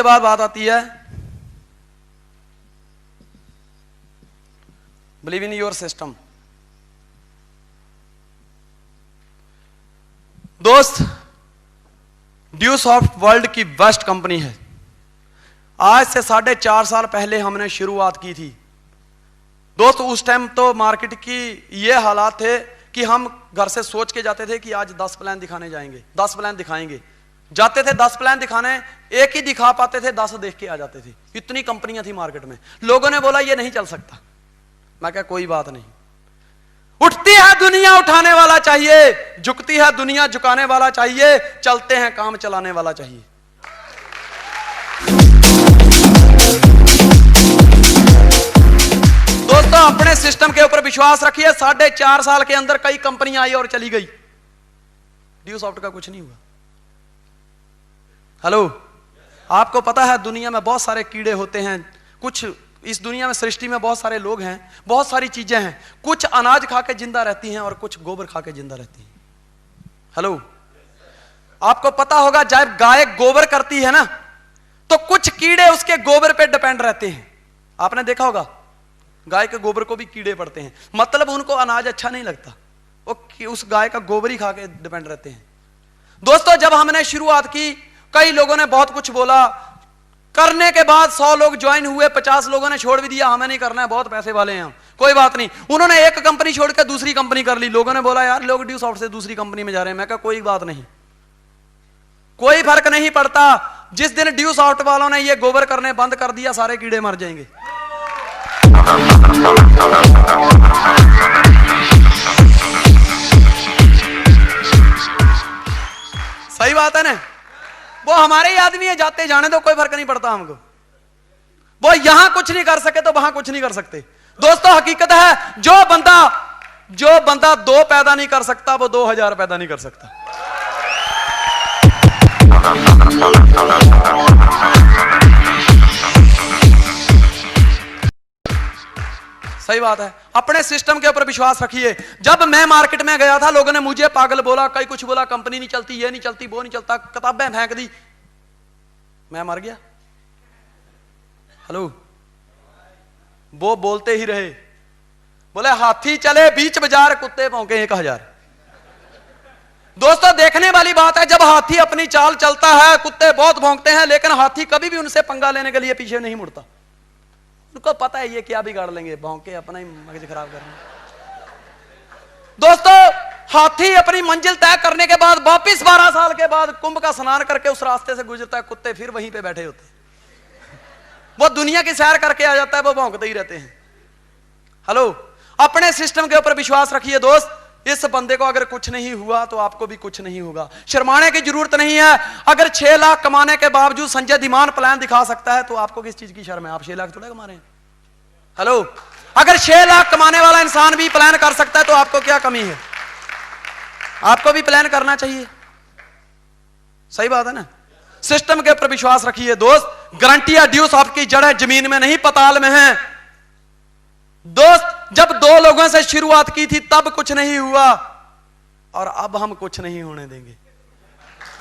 बाद बात आती है बिलीव इन योर सिस्टम। दोस्त, ड्यूसॉफ्ट वर्ल्ड की बेस्ट कंपनी है। आज से 4.5 साल पहले हमने शुरुआत की थी। दोस्त, उस टाइम तो मार्केट की ये हालात थे कि हम घर से सोच के जाते थे कि आज 10 प्लान दिखाने जाएंगे, 10 प्लान दिखाएंगे। जाते थे 10 प्लान दिखाने, एक ही दिखा पाते थे, 10 देख के आ जाते थे। इतनी कंपनियां थी मार्केट में। लोगों ने बोला ये नहीं चल सकता। मैं कहा कोई बात नहीं, उठती है दुनिया उठाने वाला चाहिए, झुकती है दुनिया झुकाने वाला चाहिए, चलते हैं काम चलाने वाला चाहिए। दोस्तों, अपने सिस्टम के ऊपर विश्वास रखिए। 4.5 साल के अंदर कई कंपनियां आई और चली गई, ड्यूसॉफ्ट का कुछ नहीं हुआ। हेलो, आपको पता है दुनिया में बहुत सारे कीड़े होते हैं। कुछ इस दुनिया में, सृष्टि में बहुत सारे लोग हैं, बहुत सारी चीजें हैं। कुछ अनाज खा के जिंदा रहती हैं और कुछ गोबर खा के जिंदा रहती हैं। हेलो, आपको पता होगा जब गाय गोबर करती है ना, तो कुछ कीड़े उसके गोबर पे डिपेंड रहते हैं। आपने देखा होगा गाय के गोबर को भी कीड़े पड़ते हैं, मतलब उनको अनाज अच्छा नहीं लगता, वो उस गाय का गोबर ही खा के डिपेंड रहते हैं। दोस्तों, जब हमने शुरुआत की, कई लोगों ने बहुत कुछ बोला। करने के बाद 100 लोग ज्वाइन हुए, 50 लोगों ने छोड़ भी दिया, हमें नहीं करना है, बहुत पैसे वाले हैं हम, कोई बात नहीं। उन्होंने एक कंपनी छोड़ के दूसरी कंपनी कर ली। लोगों ने बोला यार लोग ड्यूसॉफ्ट से दूसरी कंपनी में जा रहे हैं। मैं कहा कोई बात नहीं, कोई फर्क नहीं पड़ता। जिस दिन ड्यूसॉफ्ट वालों ने ये गोबर करने बंद कर दिया, सारे कीड़े मर जाएंगे। सही बात है ना? वो हमारे ही आदमी है, जाते जाने दो, कोई फर्क नहीं पड़ता हमको। वो यहां कुछ नहीं कर सके तो वहां कुछ नहीं कर सकते। दोस्तों, हकीकत है, जो बंदा 2 पैदा नहीं कर सकता, वो 2000 पैदा नहीं कर सकता। सही बात है। अपने सिस्टम के ऊपर विश्वास रखिए। जब मैं मार्केट में गया था, लोगों ने मुझे पागल बोला, कई कुछ बोला, कंपनी नहीं चलती, ये नहीं चलती, वो नहीं चलता, किताबें फेंक दी। मैं मर गया। हेलो, वो बोलते ही रहे, बोले हाथी चले बीच बाजार, कुत्ते भौंके 1000। दोस्तों, देखने वाली बात है, जब हाथी अपनी चाल चलता है, कुत्ते बहुत भौंकते हैं, लेकिन हाथी कभी भी उनसे पंगा लेने के लिए पीछे नहीं मुड़ता। उनको पता है ये क्या बिगाड़ लेंगे, भौंके अपना ही मगज खराब कर रहे हैं। दोस्तों, हाथी अपनी मंजिल तय करने के बाद वापिस 12 साल के बाद कुंभ का स्नान करके उस रास्ते से गुजरता है, कुत्ते फिर वहीं पे बैठे होते हैं। वो दुनिया की सैर करके आ जाता है, वो भौंकते ही रहते हैं। हेलो, अपने सिस्टम के ऊपर विश्वास रखिए। दोस्त, इस बंदे को अगर कुछ नहीं हुआ तो आपको भी कुछ नहीं होगा। शर्माने की जरूरत नहीं है। अगर 6 लाख कमाने के बावजूद संजय धीमान प्लान दिखा सकता है, तो आपको किस चीज की शर्म है? आप 6 लाख थोड़ा कमा रहे हैं। हेलो, अगर 6 लाख कमाने वाला इंसान भी प्लान कर सकता है, तो आपको क्या कमी है? आपको भी प्लान करना चाहिए। सही बात है ना? सिस्टम के ऊपर विश्वास रखिए। दोस्त, गारंटी है ड्यूसॉफ्ट की जड़ें जमीन में नहीं पताल में हैं। दोस्त, जब 2 लोगों से शुरुआत की थी तब कुछ नहीं हुआ, और अब हम कुछ नहीं होने देंगे,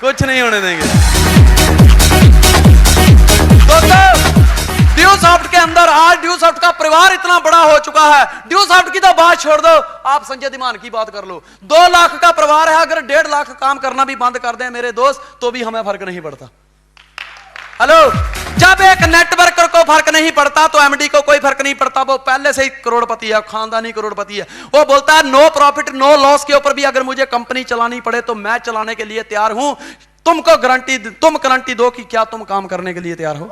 कुछ नहीं होने देंगे। दोस्तों, ड्यूसॉफ्ट के अंदर आज ड्यूसॉफ्ट का परिवार इतना बड़ा हो चुका है। ड्यूसॉफ्ट की तो बात छोड़ दो, आप संजय धीमान की बात कर लो। 2 लाख का परिवार है, अगर 1.5 लाख काम करना भी बंद कर दें मेरे दोस्त, तो भी हमें फर्क नहीं पड़ता। हेलो, जब एक नेटवर्कर को फर्क नहीं पड़ता, तो एमडी को कोई फर्क नहीं पड़ता। वो पहले से ही करोड़पति है, खानदानी करोड़पति है। वो बोलता है नो प्रॉफिट नो लॉस के ऊपर भी अगर मुझे कंपनी चलानी पड़े तो मैं चलाने के लिए तैयार हूं। तुम गारंटी दो कि क्या तुम काम करने के लिए तैयार हो।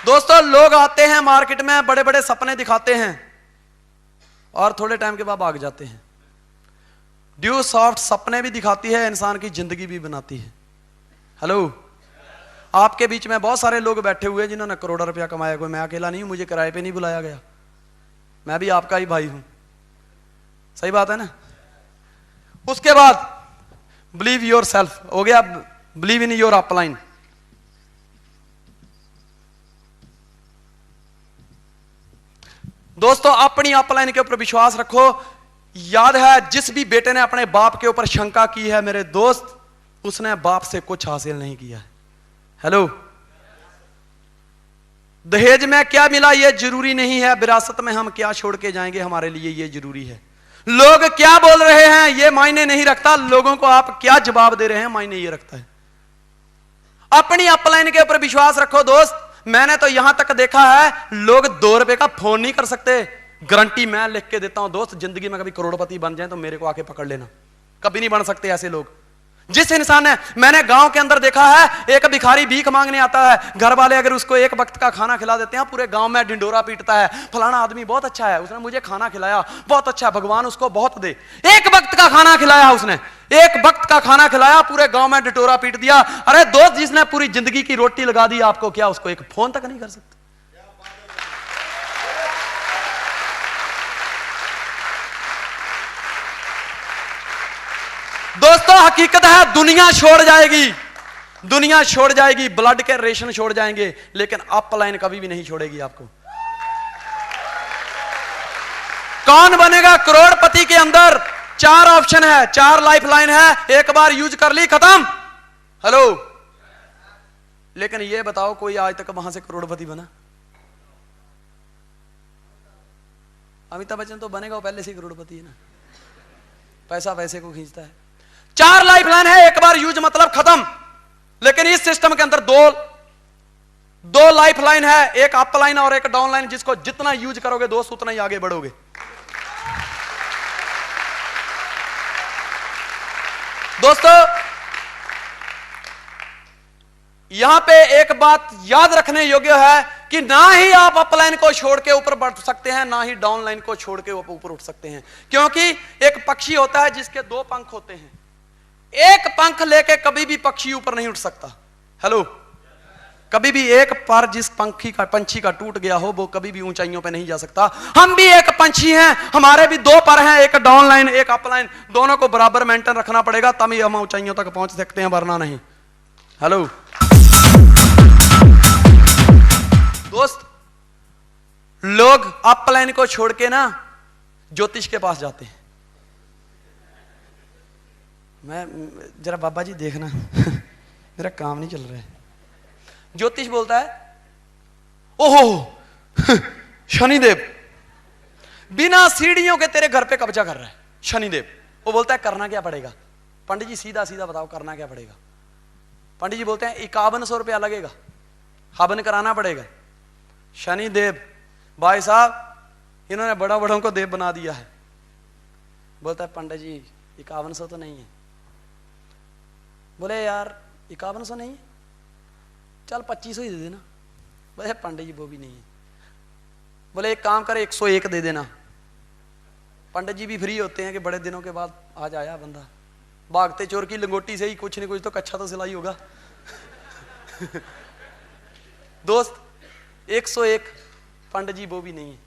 दोस्तों, लोग आते हैं मार्केट में, बड़े बड़े सपने दिखाते हैं और थोड़े टाइम के बाद भाग जाते हैं। ड्यूसॉफ्ट सपने भी दिखाती है, इंसान की जिंदगी भी बनाती है। हेलो, आपके बीच में बहुत सारे लोग बैठे हुए हैं जिन्होंने करोड़ों रुपया कमाया। कोई मैं अकेला नहीं हूं, मुझे किराए पे नहीं बुलाया गया, मैं भी आपका ही भाई हूं। सही बात है ना? उसके बाद बिलीव योर सेल्फ हो गया, बिलीव इन योर अपलाइन। दोस्तों, अपनी अपलाइन के ऊपर विश्वास रखो। याद है जिस भी बेटे ने अपने बाप के ऊपर शंका की है मेरे दोस्त, उसने बाप से कुछ हासिल नहीं किया है। हेलो, दहेज में क्या मिला यह जरूरी नहीं है, विरासत में हम क्या छोड़ के जाएंगे हमारे लिए यह जरूरी है। लोग क्या बोल रहे हैं यह मायने नहीं रखता, लोगों को आप क्या जवाब दे रहे हैं मायने यह रखता है। अपनी अपलाइन के ऊपर विश्वास रखो दोस्त। मैंने तो यहां तक देखा है लोग 2 रुपए का फोन नहीं कर सकते, गारंटी मैं लिख के देता हूं दोस्त, जिंदगी में कभी करोड़पति बन जाए तो मेरे को आके पकड़ लेना, कभी नहीं बन सकते ऐसे लोग। जिस इंसान ने, मैंने गांव के अंदर देखा है एक भिखारी भीख मांगने आता है, घर वाले अगर उसको एक वक्त का खाना खिला देते हैं पूरे गांव में ढिंडोरा पीटता है, फलाना आदमी बहुत अच्छा है, उसने मुझे खाना खिलाया, बहुत अच्छा, भगवान उसको बहुत दे। एक वक्त का खाना खिलाया उसने, एक वक्त का खाना खिलाया, पूरे गांव में ढिंडोरा पीट दिया। अरे दोस्त, जिसने पूरी जिंदगी की रोटी लगा दी आपको, क्या उसको एक फोन तक नहीं कर सकते? दोस्तों हकीकत है दुनिया छोड़ जाएगी, दुनिया छोड़ जाएगी, ब्लड के रेशन छोड़ जाएंगे, लेकिन अपलाइन कभी भी नहीं छोड़ेगी आपको। कौन बनेगा करोड़पति के अंदर 4 ऑप्शन है, 4 लाइफ लाइन है, एक बार यूज कर ली खत्म। हेलो, लेकिन यह बताओ कोई आज तक वहां से करोड़पति बना? अमिताभ बच्चन तो बनेगा, वो पहले से करोड़पति है ना, पैसा पैसे को खींचता है। 4 लाइफ लाइन है, एक बार यूज मतलब खत्म। लेकिन इस सिस्टम के अंदर दो लाइफ लाइन है, एक अप लाइन और एक डाउन लाइन, जिसको जितना यूज करोगे दोस्त उतना ही आगे बढ़ोगे। दोस्तों यहां पे एक बात याद रखने योग्य है कि ना ही आप अप लाइन को छोड़ के ऊपर बढ़ सकते हैं, ना ही डाउन लाइन को छोड़ के ऊपर उठ सकते हैं, क्योंकि एक पक्षी होता है जिसके 2 पंख होते हैं, एक पंख लेके कभी भी पक्षी ऊपर नहीं उठ सकता। हेलो, कभी भी एक पर जिस पंछी का टूट गया हो वो कभी भी ऊंचाइयों पे नहीं जा सकता। हम भी एक पंछी हैं, हमारे भी 2 पर हैं, एक डाउन लाइन एक अप लाइन, दोनों को बराबर मेंटेन रखना पड़ेगा, तभी हम ऊंचाइयों तक पहुंच सकते हैं, वरना नहीं। हेलो दोस्त, लोग अप लाइन को छोड़ के ना ज्योतिष के पास जाते हैं। मैं जरा बाबा जी देखना मेरा काम नहीं चल रहा है। ज्योतिष बोलता है ओहो शनिदेव बिना सीढ़ियों के तेरे घर पे कब्जा कर रहा है शनिदेव। वो बोलता है करना क्या पड़ेगा? पंडित जी सीधा सीधा बताओ करना क्या पड़ेगा? पंडित जी बोलते हैं 5100 रुपया लगेगा, हवन कराना पड़ेगा। शनिदेव भाई साहब इन्होंने बड़ा बड़ों को देव बना दिया है। बोलता है पंडित जी 5100 तो नहीं है। बोले यार 5100 नहीं है, चल 2500 ही दे देना। बोले पंडित जी वो भी नहीं है। बोले एक काम करे 101 दे देना। पंडित जी भी फ्री होते हैं कि बड़े दिनों के बाद आज आया बंदा, भागते चोर की लंगोटी से ही कुछ नहीं कुछ तो कच्चा तो सिलाई होगा। दोस्त 101 पंडित जी वो भी नहीं है।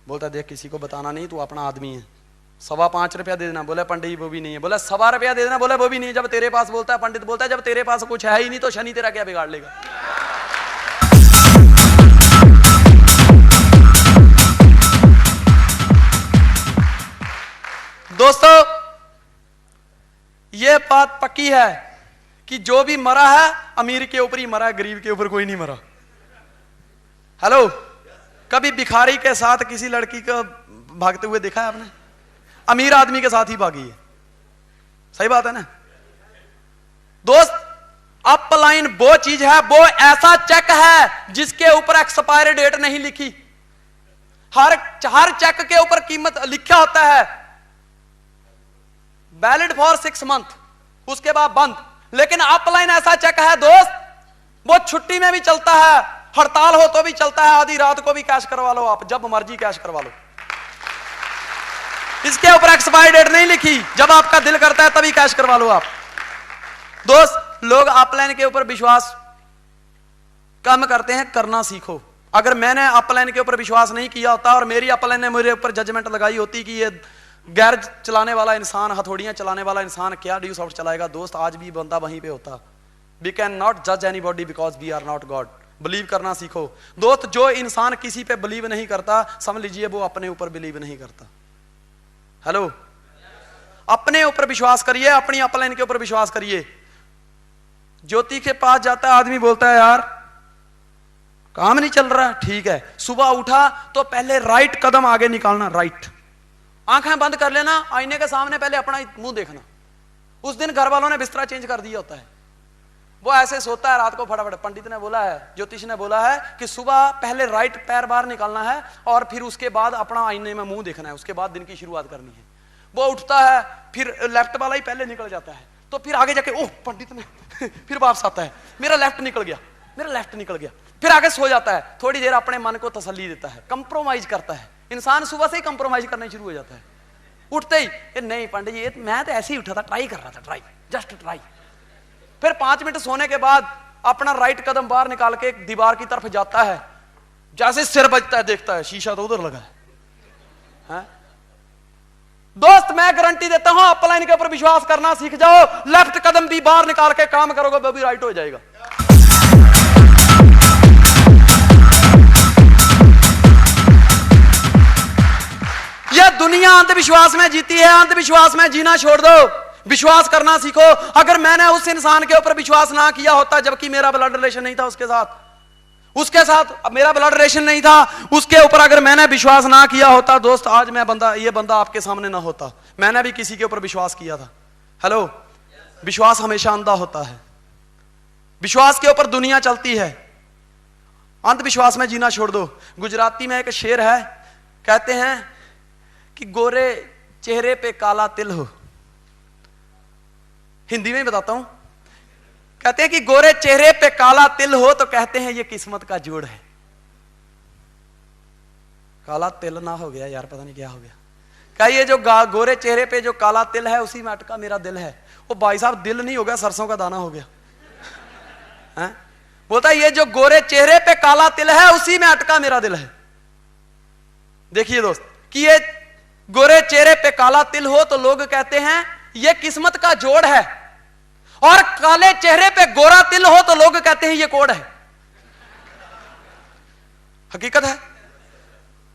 बोलता देख किसी को बताना नहीं, तू अपना आदमी है, 5.25 रुपया दे देना। बोले पंडित जी वो भी नहीं है। बोला 1.25 रुपया दे देना। बोले वो भी नहीं है। जब तेरे पास बोलता है पंडित बोलता है जब तेरे पास कुछ है ही नहीं तो शनि तेरा क्या बिगाड़ लेगा? दोस्तों यह बात पक्की है कि जो भी मरा है अमीर के ऊपर ही मरा है, गरीब के ऊपर कोई नहीं मरा। हेलो, कभी भिखारी के साथ किसी लड़की को भागते हुए देखा है आपने? अमीर आदमी के साथ ही भागी है। सही बात है ना दोस्त? अप लाइन वो चीज है, वो ऐसा चेक है जिसके ऊपर एक्सपायरी डेट नहीं लिखी। हर चेक के ऊपर कीमत लिखा होता है वैलिड फॉर 6 मंथ, उसके बाद बंद। लेकिन अप लाइन ऐसा चेक है दोस्त, वो छुट्टी में भी चलता है, हड़ताल हो तो भी चलता है, आधी रात को भी कैश करवा लो आप, जब मर्जी कैश करवा लो। इसके ऊपर एक्सपायरी डेट नहीं लिखी, जब आपका दिल करता है तभी कैश करवा लो आप। दोस्त लोग अपलाइन के ऊपर विश्वास कम करते हैं, करना सीखो। अगर मैंने अपलाइन के ऊपर विश्वास नहीं किया होता और मेरी अपलाइन ने मेरे ऊपर जजमेंट लगाई होती कि ये गैर चलाने वाला इंसान, हथौड़ियां चलाने वाला इंसान क्या ड्यूस आउट चलाएगा, दोस्त आज भी बंदा वहीं पे होता। वी कैन नॉट जज anybody because we are not God. Believe करना सीखो दोस्त। जो इंसान किसी पे बिलीव नहीं करता समझ लीजिए वो अपने ऊपर बिलीव नहीं करता। हेलो, अपने ऊपर विश्वास करिए, अपनी अपलाइन के ऊपर विश्वास करिए। ज्योति के पास जाता है आदमी, बोलता है यार काम नहीं चल रहा, ठीक है, सुबह उठा तो पहले राइट कदम आगे निकालना, राइट, आंखें बंद कर लेना, आईने के सामने पहले अपना मुंह देखना। उस दिन घर वालों ने बिस्तरा चेंज कर दिया होता है, वो ऐसे सोता है रात को फटाफट। पंडित ने बोला है, ज्योतिष ने बोला है कि सुबह पहले राइट पैर बाहर निकालना है और फिर उसके बाद अपना आईने में मुंह देखना है, उसके बाद दिन की शुरुआत करनी है। वो उठता है, फिर लेफ्ट वाला ही पहले निकल जाता है, तो फिर आगे जाके ओह पंडित ने फिर वापस आता है, मेरा लेफ्ट निकल गया, मेरा लेफ्ट निकल गया, फिर आगे सो जाता है। थोड़ी देर अपने मन को तसल्ली देता है, कंप्रोमाइज करता है। इंसान सुबह से ही कंप्रोमाइज करना शुरू हो जाता है, उठते ही नहीं पंडित जी मैं तो ऐसे ही उठा था, ट्राई कर रहा था, ट्राई, जस्ट ट्राई। फिर 5 मिनट सोने के बाद अपना राइट कदम बाहर निकाल के दीवार की तरफ जाता है, जैसे सिर बजता है देखता है शीशा तो उधर लगा है। दोस्त मैं गारंटी देता हूं, अपलाइन के ऊपर विश्वास करना सीख जाओ, लेफ्ट कदम भी बाहर निकाल के काम करोगे वो भी राइट हो जाएगा। यह दुनिया अंधविश्वास में जीती है, अंधविश्वास में जीना छोड़ दो, विश्वास करना सीखो। अगर मैंने उस इंसान के ऊपर विश्वास ना किया होता, जबकि मेरा ब्लड रिलेशन नहीं था उसके साथ मेरा ब्लड रिलेशन नहीं था, उसके ऊपर अगर मैंने विश्वास ना किया होता, दोस्त आज ये बंदा आपके सामने ना होता। मैंने भी किसी के ऊपर विश्वास किया था। हेलो, विश्वास हमेशा अंधा होता है, विश्वास के ऊपर दुनिया चलती है, अंधविश्वास में जीना छोड़ दो। गुजराती में एक शेर है, कहते हैं कि गोरे चेहरे पे काला तिल हो, हिंदी में बताता हूं, कहते हैं कि गोरे चेहरे पे काला तिल हो तो कहते हैं ये किस्मत का जोड़ है। काला तिल ना हो गया यार, पता नहीं क्या हो गया। क्या ये जो गोरे चेहरे पे जो काला तिल है उसी में अटका मेरा दिल है। वो भाई साहब दिल नहीं हो गया, सरसों का दाना हो गया है? बोलता है ये जो गोरे चेहरे पे काला तिल है उसी में अटका मेरा दिल है। देखिए दोस्त कि ये गोरे चेहरे पे काला तिल हो तो लोग कहते हैं ये किस्मत का जोड़ है, और काले चेहरे पे गोरा तिल हो तो लोग कहते हैं ये कोड है। हकीकत है,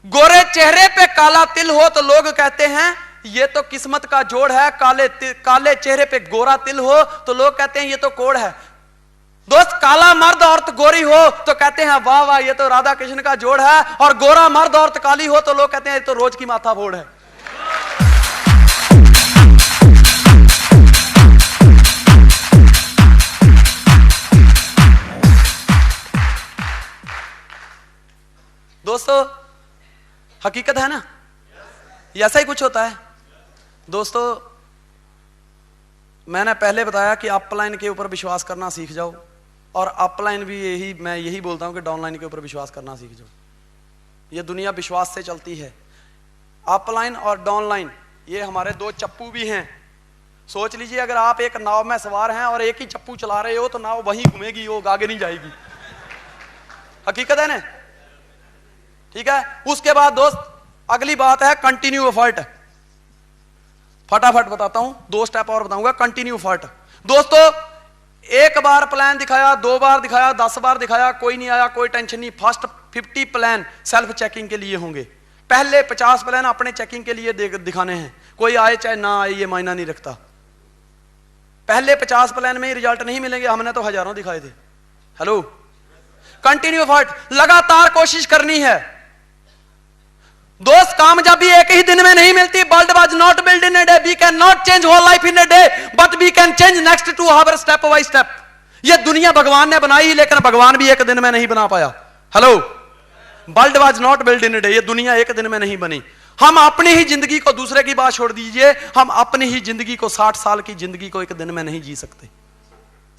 गोरे चेहरे पे काला तिल हो तो लोग कहते हैं ये तो किस्मत का जोड़ है, काले चेहरे पे गोरा तिल हो तो लोग कहते हैं ये तो कोड है। दोस्त काला मर्द औरत गोरी हो तो कहते हैं वाह वाह ये तो राधा कृष्ण का जोड़ है, और गोरा मर्द औरत काली हो तो लोग कहते हैं ये तो रोज की माथा फोड़ है। दोस्तों हकीकत है ना, ऐसा ही कुछ होता है। दोस्तों मैंने पहले बताया कि अपलाइन के ऊपर विश्वास करना सीख जाओ, और अपलाइन भी मैं यही बोलता हूं कि डाउनलाइन के ऊपर विश्वास करना सीख जाओ। ये दुनिया विश्वास से चलती है। अपलाइन और डाउनलाइन ये हमारे दो चप्पू भी हैं। सोच लीजिए अगर आप एक नाव में सवार हैं और एक ही चप्पू चला रहे हो तो नाव वहीं घूमेगी, वो आगे नहीं जाएगी। हकीकत है ना, ठीक है। उसके बाद दोस्त अगली बात है कंटिन्यू एफर्ट। फटाफट बताता हूं, 2 स्टेप और बताऊंगा। Continue effort. दोस्तों एक बार प्लान दिखाया, 2 बार दिखाया, 10 बार दिखाया, कोई नहीं आया, कोई टेंशन नहीं। फर्स्ट 50 प्लान सेल्फ चेकिंग के लिए होंगे, पहले 50 प्लान अपने चेकिंग के लिए दिखाने हैं। कोई आए चाहे ना आए ये मायना नहीं रखता, पहले 50 प्लान में ही रिजल्ट नहीं मिलेंगे। हमने तो हजारों दिखाए थे। हेलो, कंटिन्यू एफर्ट, लगातार कोशिश करनी है। दोस्त कामयाबी एक ही दिन में नहीं मिलती। World was not build in a day, we can not change whole life in a day, but we can change next 2 hour step by step. ये दुनिया भगवान ने बनाई, लेकिन भगवान भी एक दिन में नहीं बना पाया। Hello, world was not build in a day, ये दुनिया एक दिन में नहीं बनी। हम अपनी ही जिंदगी को, दूसरे की बात छोड़ दीजिए, हम अपनी ही जिंदगी को 60 साल की जिंदगी को एक दिन में नहीं जी सकते।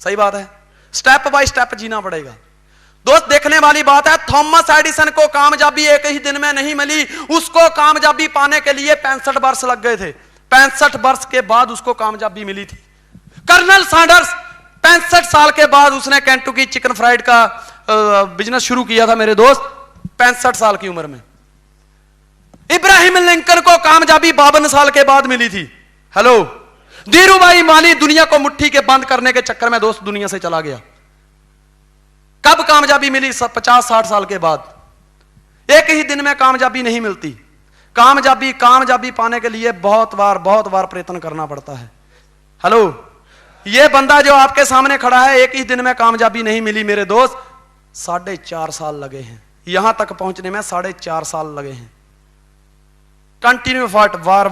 सही बात है, स्टेप बाय स्टेप जीना पड़ेगा। दोस्त देखने वाली बात है, थॉमस एडिसन को कामयाबी एक ही दिन में नहीं मिली। उसको कामयाबी पाने के लिए 65 वर्ष लग गए थे। 65 वर्ष के बाद उसको कामयाबी मिली थी। कर्नल सैंडर्स 65 साल के बाद उसने केंटुकी चिकन फ्राइड का बिजनेस शुरू किया था मेरे दोस्त, 65 साल की उम्र में। इब्राहिम लिंकन को कामयाबी 52 साल के बाद मिली थी। हेलो, धीरूभाई माली दुनिया को मुट्ठी के बंद करने के चक्कर में दोस्त दुनिया से चला गया। कब कामयाबी मिली? 50-60 साल के बाद। एक ही दिन में कामयाबी नहीं मिलती। कामयाबी कामयाबी पाने के लिए बहुत बार प्रयत्न करना पड़ता है। हेलो, ये बंदा जो आपके सामने खड़ा है, एक ही दिन में कामयाबी नहीं मिली मेरे दोस्त, 4.5 साल लगे हैं यहां तक पहुंचने में, 4.5 साल लगे हैं। कंटिन्यू एफर्ट, बार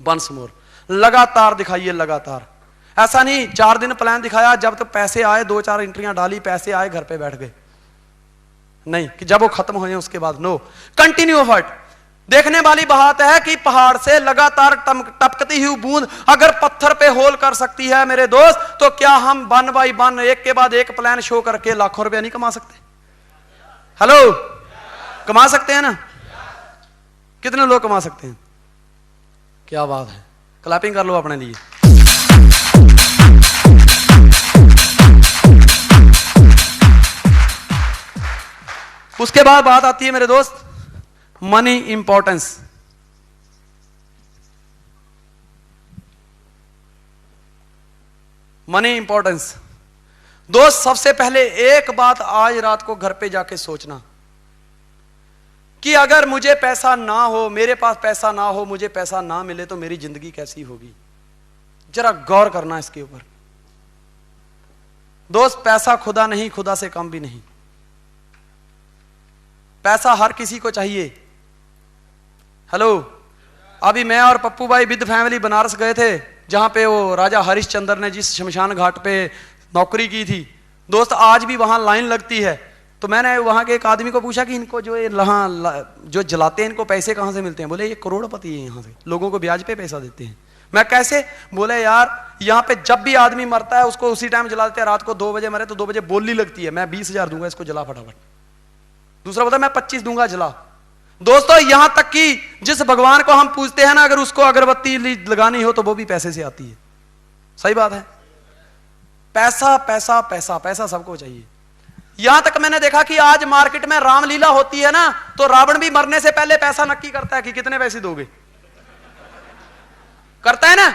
वंस मोर, लगातार दिखाइए, लगातार। ऐसा नहीं 4 दिन प्लान दिखाया, जब तक पैसे आए 2-4 एंट्रियां डाली, पैसे आए, घर पे बैठ गए, नहीं कि जब वो खत्म हो जाए उसके बाद। No, continue effort. देखने वाली बात है कि पहाड़ से लगातार टपकती हुई बूंद अगर पत्थर पे होल कर सकती है मेरे दोस्त, तो क्या हम 1 बाय 1 एक के बाद एक प्लान शो करके लाखों रुपया नहीं कमा सकते? हेलो, कमा सकते हैं ना? कितने लोग कमा सकते हैं? क्या बात है, क्लैपिंग कर लो अपने लिए। उसके बाद बात आती है मेरे दोस्त मनी इंपॉर्टेंस। मनी इंपॉर्टेंस दोस्त, सबसे पहले एक बात आज रात को घर पे जाके सोचना कि अगर मुझे पैसा ना हो, मेरे पास पैसा ना हो, मुझे पैसा ना मिले तो मेरी जिंदगी कैसी होगी। जरा गौर करना इसके ऊपर दोस्त। पैसा खुदा नहीं, खुदा से कम भी नहीं। पैसा हर किसी को चाहिए। हेलो, अभी मैं और पप्पू भाई विद फैमिली बनारस गए थे, जहां पे वो राजा हरिश्चंद्र ने जिस शमशान घाट पे नौकरी की थी दोस्त, आज भी वहां लाइन लगती है। तो मैंने वहां के एक आदमी को पूछा कि इनको जो जो जलाते हैं, इनको पैसे कहां से मिलते हैं? बोले ये करोड़पति है, यहां से लोगों को ब्याज पे पैसा देते हैं। मैं कैसे? बोले यार यहाँ पे जब भी आदमी मरता है उसको उसी टाइम जला देते हैं। रात को 2 बजे मरे तो 2 बजे बोली लगती है, मैं 20,000 दूंगा, इसको जला फटाफट। दूसरा बोलता मैं 25 दूंगा, जला। दोस्तों, यहां तक कि जिस भगवान को हम पूजते हैं ना, अगर उसको अगरबत्ती लगानी हो तो वो भी पैसे से आती है। सही बात है। पैसा पैसा पैसा पैसा सबको चाहिए। यहां तक मैंने देखा कि आज मार्केट में रामलीला होती है ना, तो रावण भी मरने से पहले पैसा नक्की करता है कि कितने पैसे दोगे, करता है ना।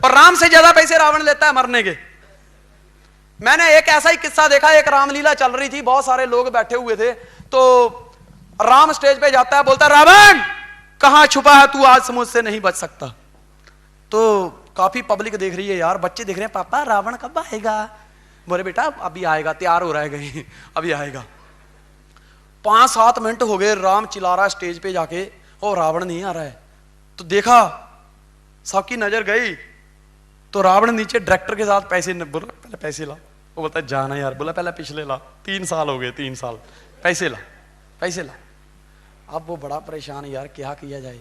और राम से ज्यादा पैसे रावण लेता है मरने के। मैंने एक ऐसा ही किस्सा देखा, एक रामलीला चल रही थी, बहुत सारे लोग बैठे हुए थे, तो राम स्टेज पे जाता है, बोलता है रावण कहां छुपा है तू, आज मुझसे नहीं बच सकता। तो काफी पब्लिक देख रही है यार, बच्चे देख रहे हैं, पापा रावण कब आएगा? बोले बेटा अभी आएगा, तैयार हो रहा है कहीं, अभी आएगा। 5-7 मिनट हो गए, राम चिल्ला रहा है स्टेज पे जाके, और रावण नहीं आ रहा है। तो देखा, सबकी नजर गई, तो रावण नीचे डायरेक्टर के साथ पैसे, बोला पहले पैसे ला। वो बोलता है जाना यार, बोला पहले पिछले ला, 3 साल हो गए, 3 साल, पैसे ला, पैसे ला। अब वो बड़ा परेशान, यार क्या किया जाए।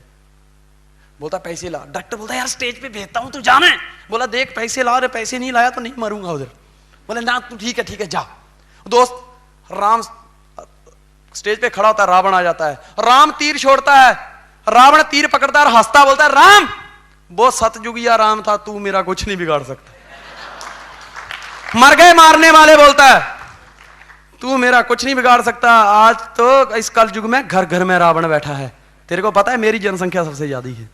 बोलता पैसे ला। डायरेक्टर बोलता यार स्टेज पे भेजता हूं, तू जाना है। बोला देख पैसे ला, अरे पैसे नहीं लाया तो नहीं मरूंगा उधर। बोले ना तू ठीक है जा। दोस्त, राम स्टेज पे खड़ा होता है, रावण आ जाता है, राम तीर छोड़ता है, रावण तीर पकड़ता है और हंसता, बोलता है राम वो सतयुगिया राम था, तू मेरा कुछ नहीं बिगाड़ सकता। मर गए मारने वाले, बोलता है तू मेरा कुछ नहीं बिगाड़ सकता। आज तो इस कल युग में घर घर में रावण बैठा है। तेरे को पता है मेरी जनसंख्या सबसे ज्यादा है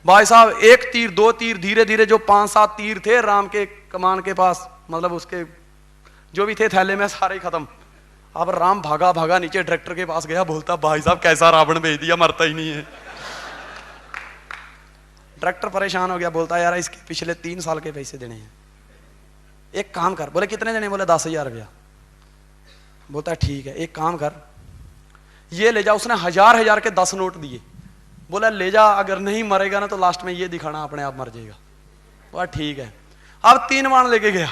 भाई साहब। 1 तीर 2 तीर, धीरे धीरे जो 5-7 तीर थे राम के कमान के पास, मतलब उसके जो भी थे थैले में, सारे खत्म। अब राम भागा भागा नीचे डायरेक्टर के पास गया, बोलता भाई साहब कैसा रावण भेज दिया, मरता ही नहीं है। डायरेक्टर परेशान हो गया, बोलता यार इसके पिछले 3 साल के पैसे देने हैं, एक काम कर। बोले कितने देने? बोले 10,000 रुपया। बोलता ठीक है, एक काम कर, ये ले जा। उसने 1000 के 10 नोट दिए। बोला ले जा, अगर नहीं मरेगा ना तो लास्ट में ये दिखाना अपने आप मर जाएगा। बोला ठीक है। अब 3 बाण लेके गया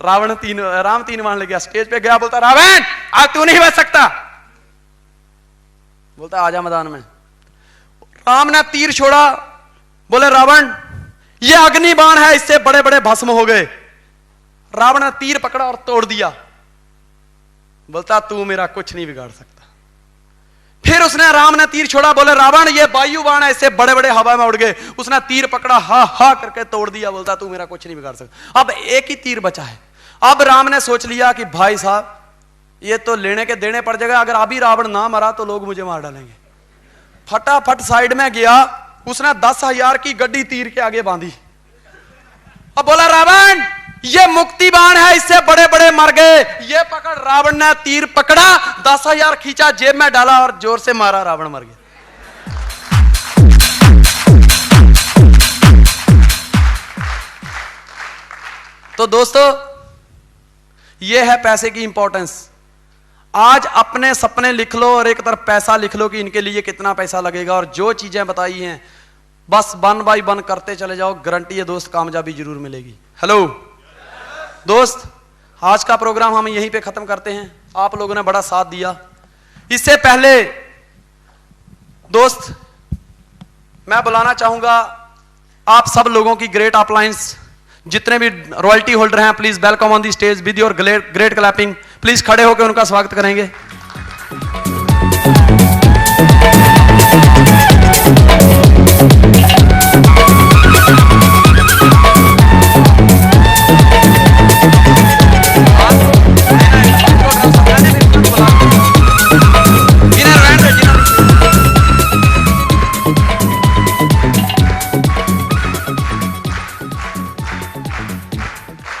राम 3 बाण ले गया, स्टेज पे गया, बोलता रावण आज तू नहीं बच सकता। बोलता आजा मैदान में। राम ने तीर छोड़ा, बोले रावण ये अग्नि बाण है, इससे बड़े बड़े भस्म हो गए। रावण ने तीर पकड़ा और तोड़ दिया। बोलता तू मेरा कुछ नहीं बिगाड़ सकता। फिर उसने, राम ने तीर छोड़ा, बोले रावण ये वायु बाण है, इससे बड़े बड़े हवा में उड़ गए। उसने तीर पकड़ा, हा हा करके तोड़ दिया। बोलता तू मेरा कुछ नहीं बिगाड़ सकता। अब एक ही तीर बचा है। अब राम ने सोच लिया कि भाई साहब ये तो लेने के देने पड़ जाएगा, अगर अभी रावण ना मरा तो लोग मुझे मार डालेंगे। फटाफट साइड में गया, उसने 10,000 की गड्डी तीर के आगे बांधी। अब बोला रावण ये मुक्ति बाण है, इससे बड़े बड़े मर गए, ये पकड़, रावण ने तीर पकड़ा, 10,000 खींचा, जेब में डाला और जोर से मारा, रावण मर गया। तो दोस्तों, यह है पैसे की इंपॉर्टेंस। आज अपने सपने लिख लो और एक तरफ पैसा लिख लो कि इनके लिए कितना पैसा लगेगा, और जो चीजें बताई हैं बस 1 बाय 1 करते चले जाओ, गारंटी है दोस्त कामयाबी जरूर मिलेगी। हेलो दोस्त, आज का प्रोग्राम हम यहीं पे खत्म करते हैं। आप लोगों ने बड़ा साथ दिया। इससे पहले दोस्त मैं बुलाना चाहूंगा आप सब लोगों की ग्रेट अपलाइंस, जितने भी रॉयल्टी होल्डर हैं, please welcome on the stage with your great clapping. Please खड़े होकर उनका स्वागत करेंगे।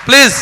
Please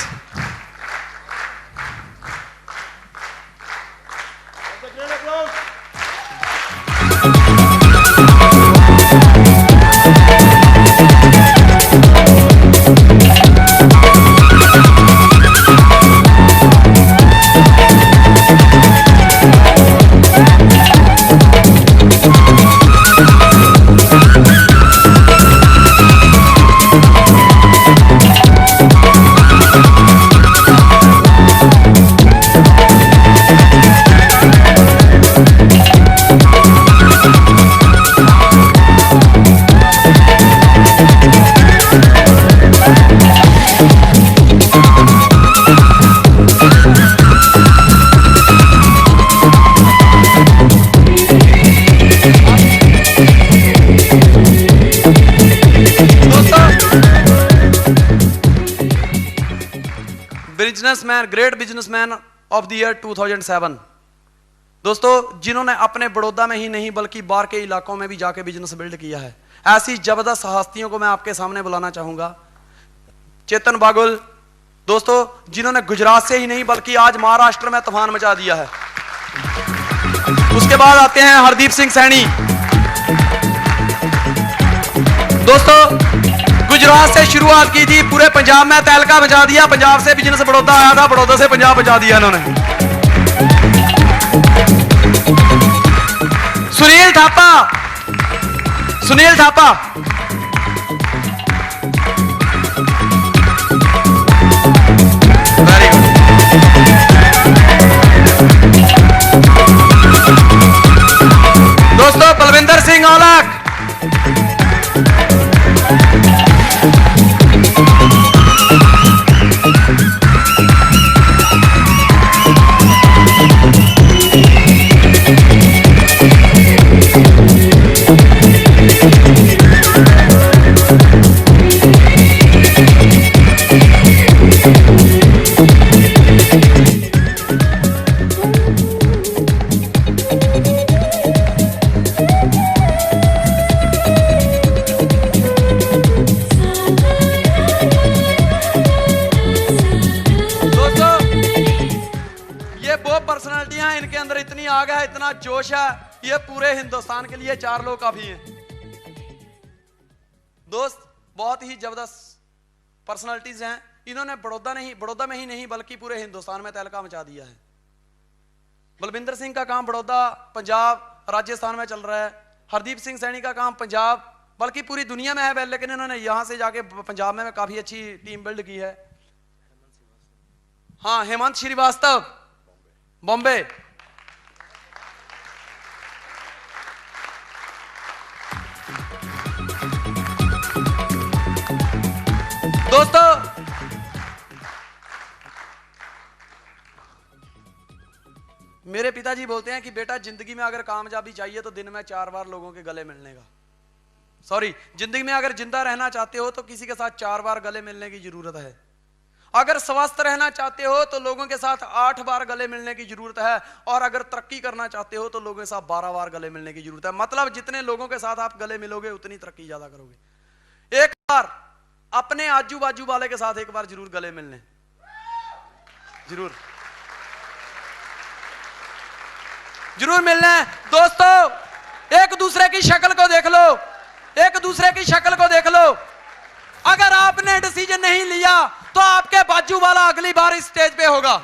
businessman, great businessman of the year 2007। दोस्तों, जिन्होंने अपने बड़ौदा में ही नहीं बल्कि बाहर के इलाकों में भी जाके बिजनेस बिल्ड किया है, ऐसी जबरदस्त हस्तियों को मैं आपके सामने बुलाना चाहूंगा। चेतन बागुल दोस्तों, जिन्होंने गुजरात से ही नहीं बल्कि आज महाराष्ट्र में तूफान मचा दिया है। उसके बाद आते हैं हरदीप सिंह सैनी। दोस्तों, गुजरात से शुरुआत की थी, पूरे पंजाब में तहलका मचा दिया। पंजाब से बिजनेस बड़ौदा आया था, बड़ौदा से पंजाब बचा दिया इन्होंने। Sunil Thapa, Sunil Thapa very good. दोस्तों, बलविंदर सिंह औलख, इतना जोश है, ये पूरे हिंदुस्तान के लिए 4 लोग काफी हैं। दोस्त, बहुत ही जबरदस्त पर्सनालिटीज हैं। इन्होंने बड़ौदा में ही नहीं बल्कि पूरे हिंदुस्तान में तहलका मचा दिया है। बलविंदर सिंह का काम बड़ौदा, पंजाब, राजस्थान में चल रहा है। हरदीप सिंह सैनी का काम पंजाब बल्कि पूरी दुनिया में है, लेकिन इन्होंने यहां से जाके पंजाब में काफी अच्छी टीम बिल्ड की है। हाँ, हेमंत श्रीवास्तव बॉम्बे। दोस्तों, मेरे पिताजी बोलते हैं कि बेटा, जिंदगी में अगर कामयाबी चाहिए तो दिन में 4 बार लोगों के गले मिलने का, जिंदगी में अगर जिंदा रहना चाहते हो तो किसी के साथ 4 बार गले मिलने की जरूरत है। अगर स्वस्थ रहना चाहते हो तो लोगों के साथ 8 बार गले मिलने की जरूरत है, और अगर तरक्की करना चाहते हो तो लोगों के साथ 12 बार गले मिलने की जरूरत है। मतलब जितने लोगों के साथ आप गले मिलोगे उतनी तरक्की ज्यादा करोगे। एक बार अपने आजू बाजू वाले के साथ एक बार जरूर गले मिलने, जरूर। जरूर मिलना है दोस्तों। एक दूसरे की शक्ल को देख लो, एक दूसरे की शक्ल को देख लो। अगर आपने डिसीजन नहीं लिया तो आपके बाजू वाला अगली बार इस स्टेज पे होगा।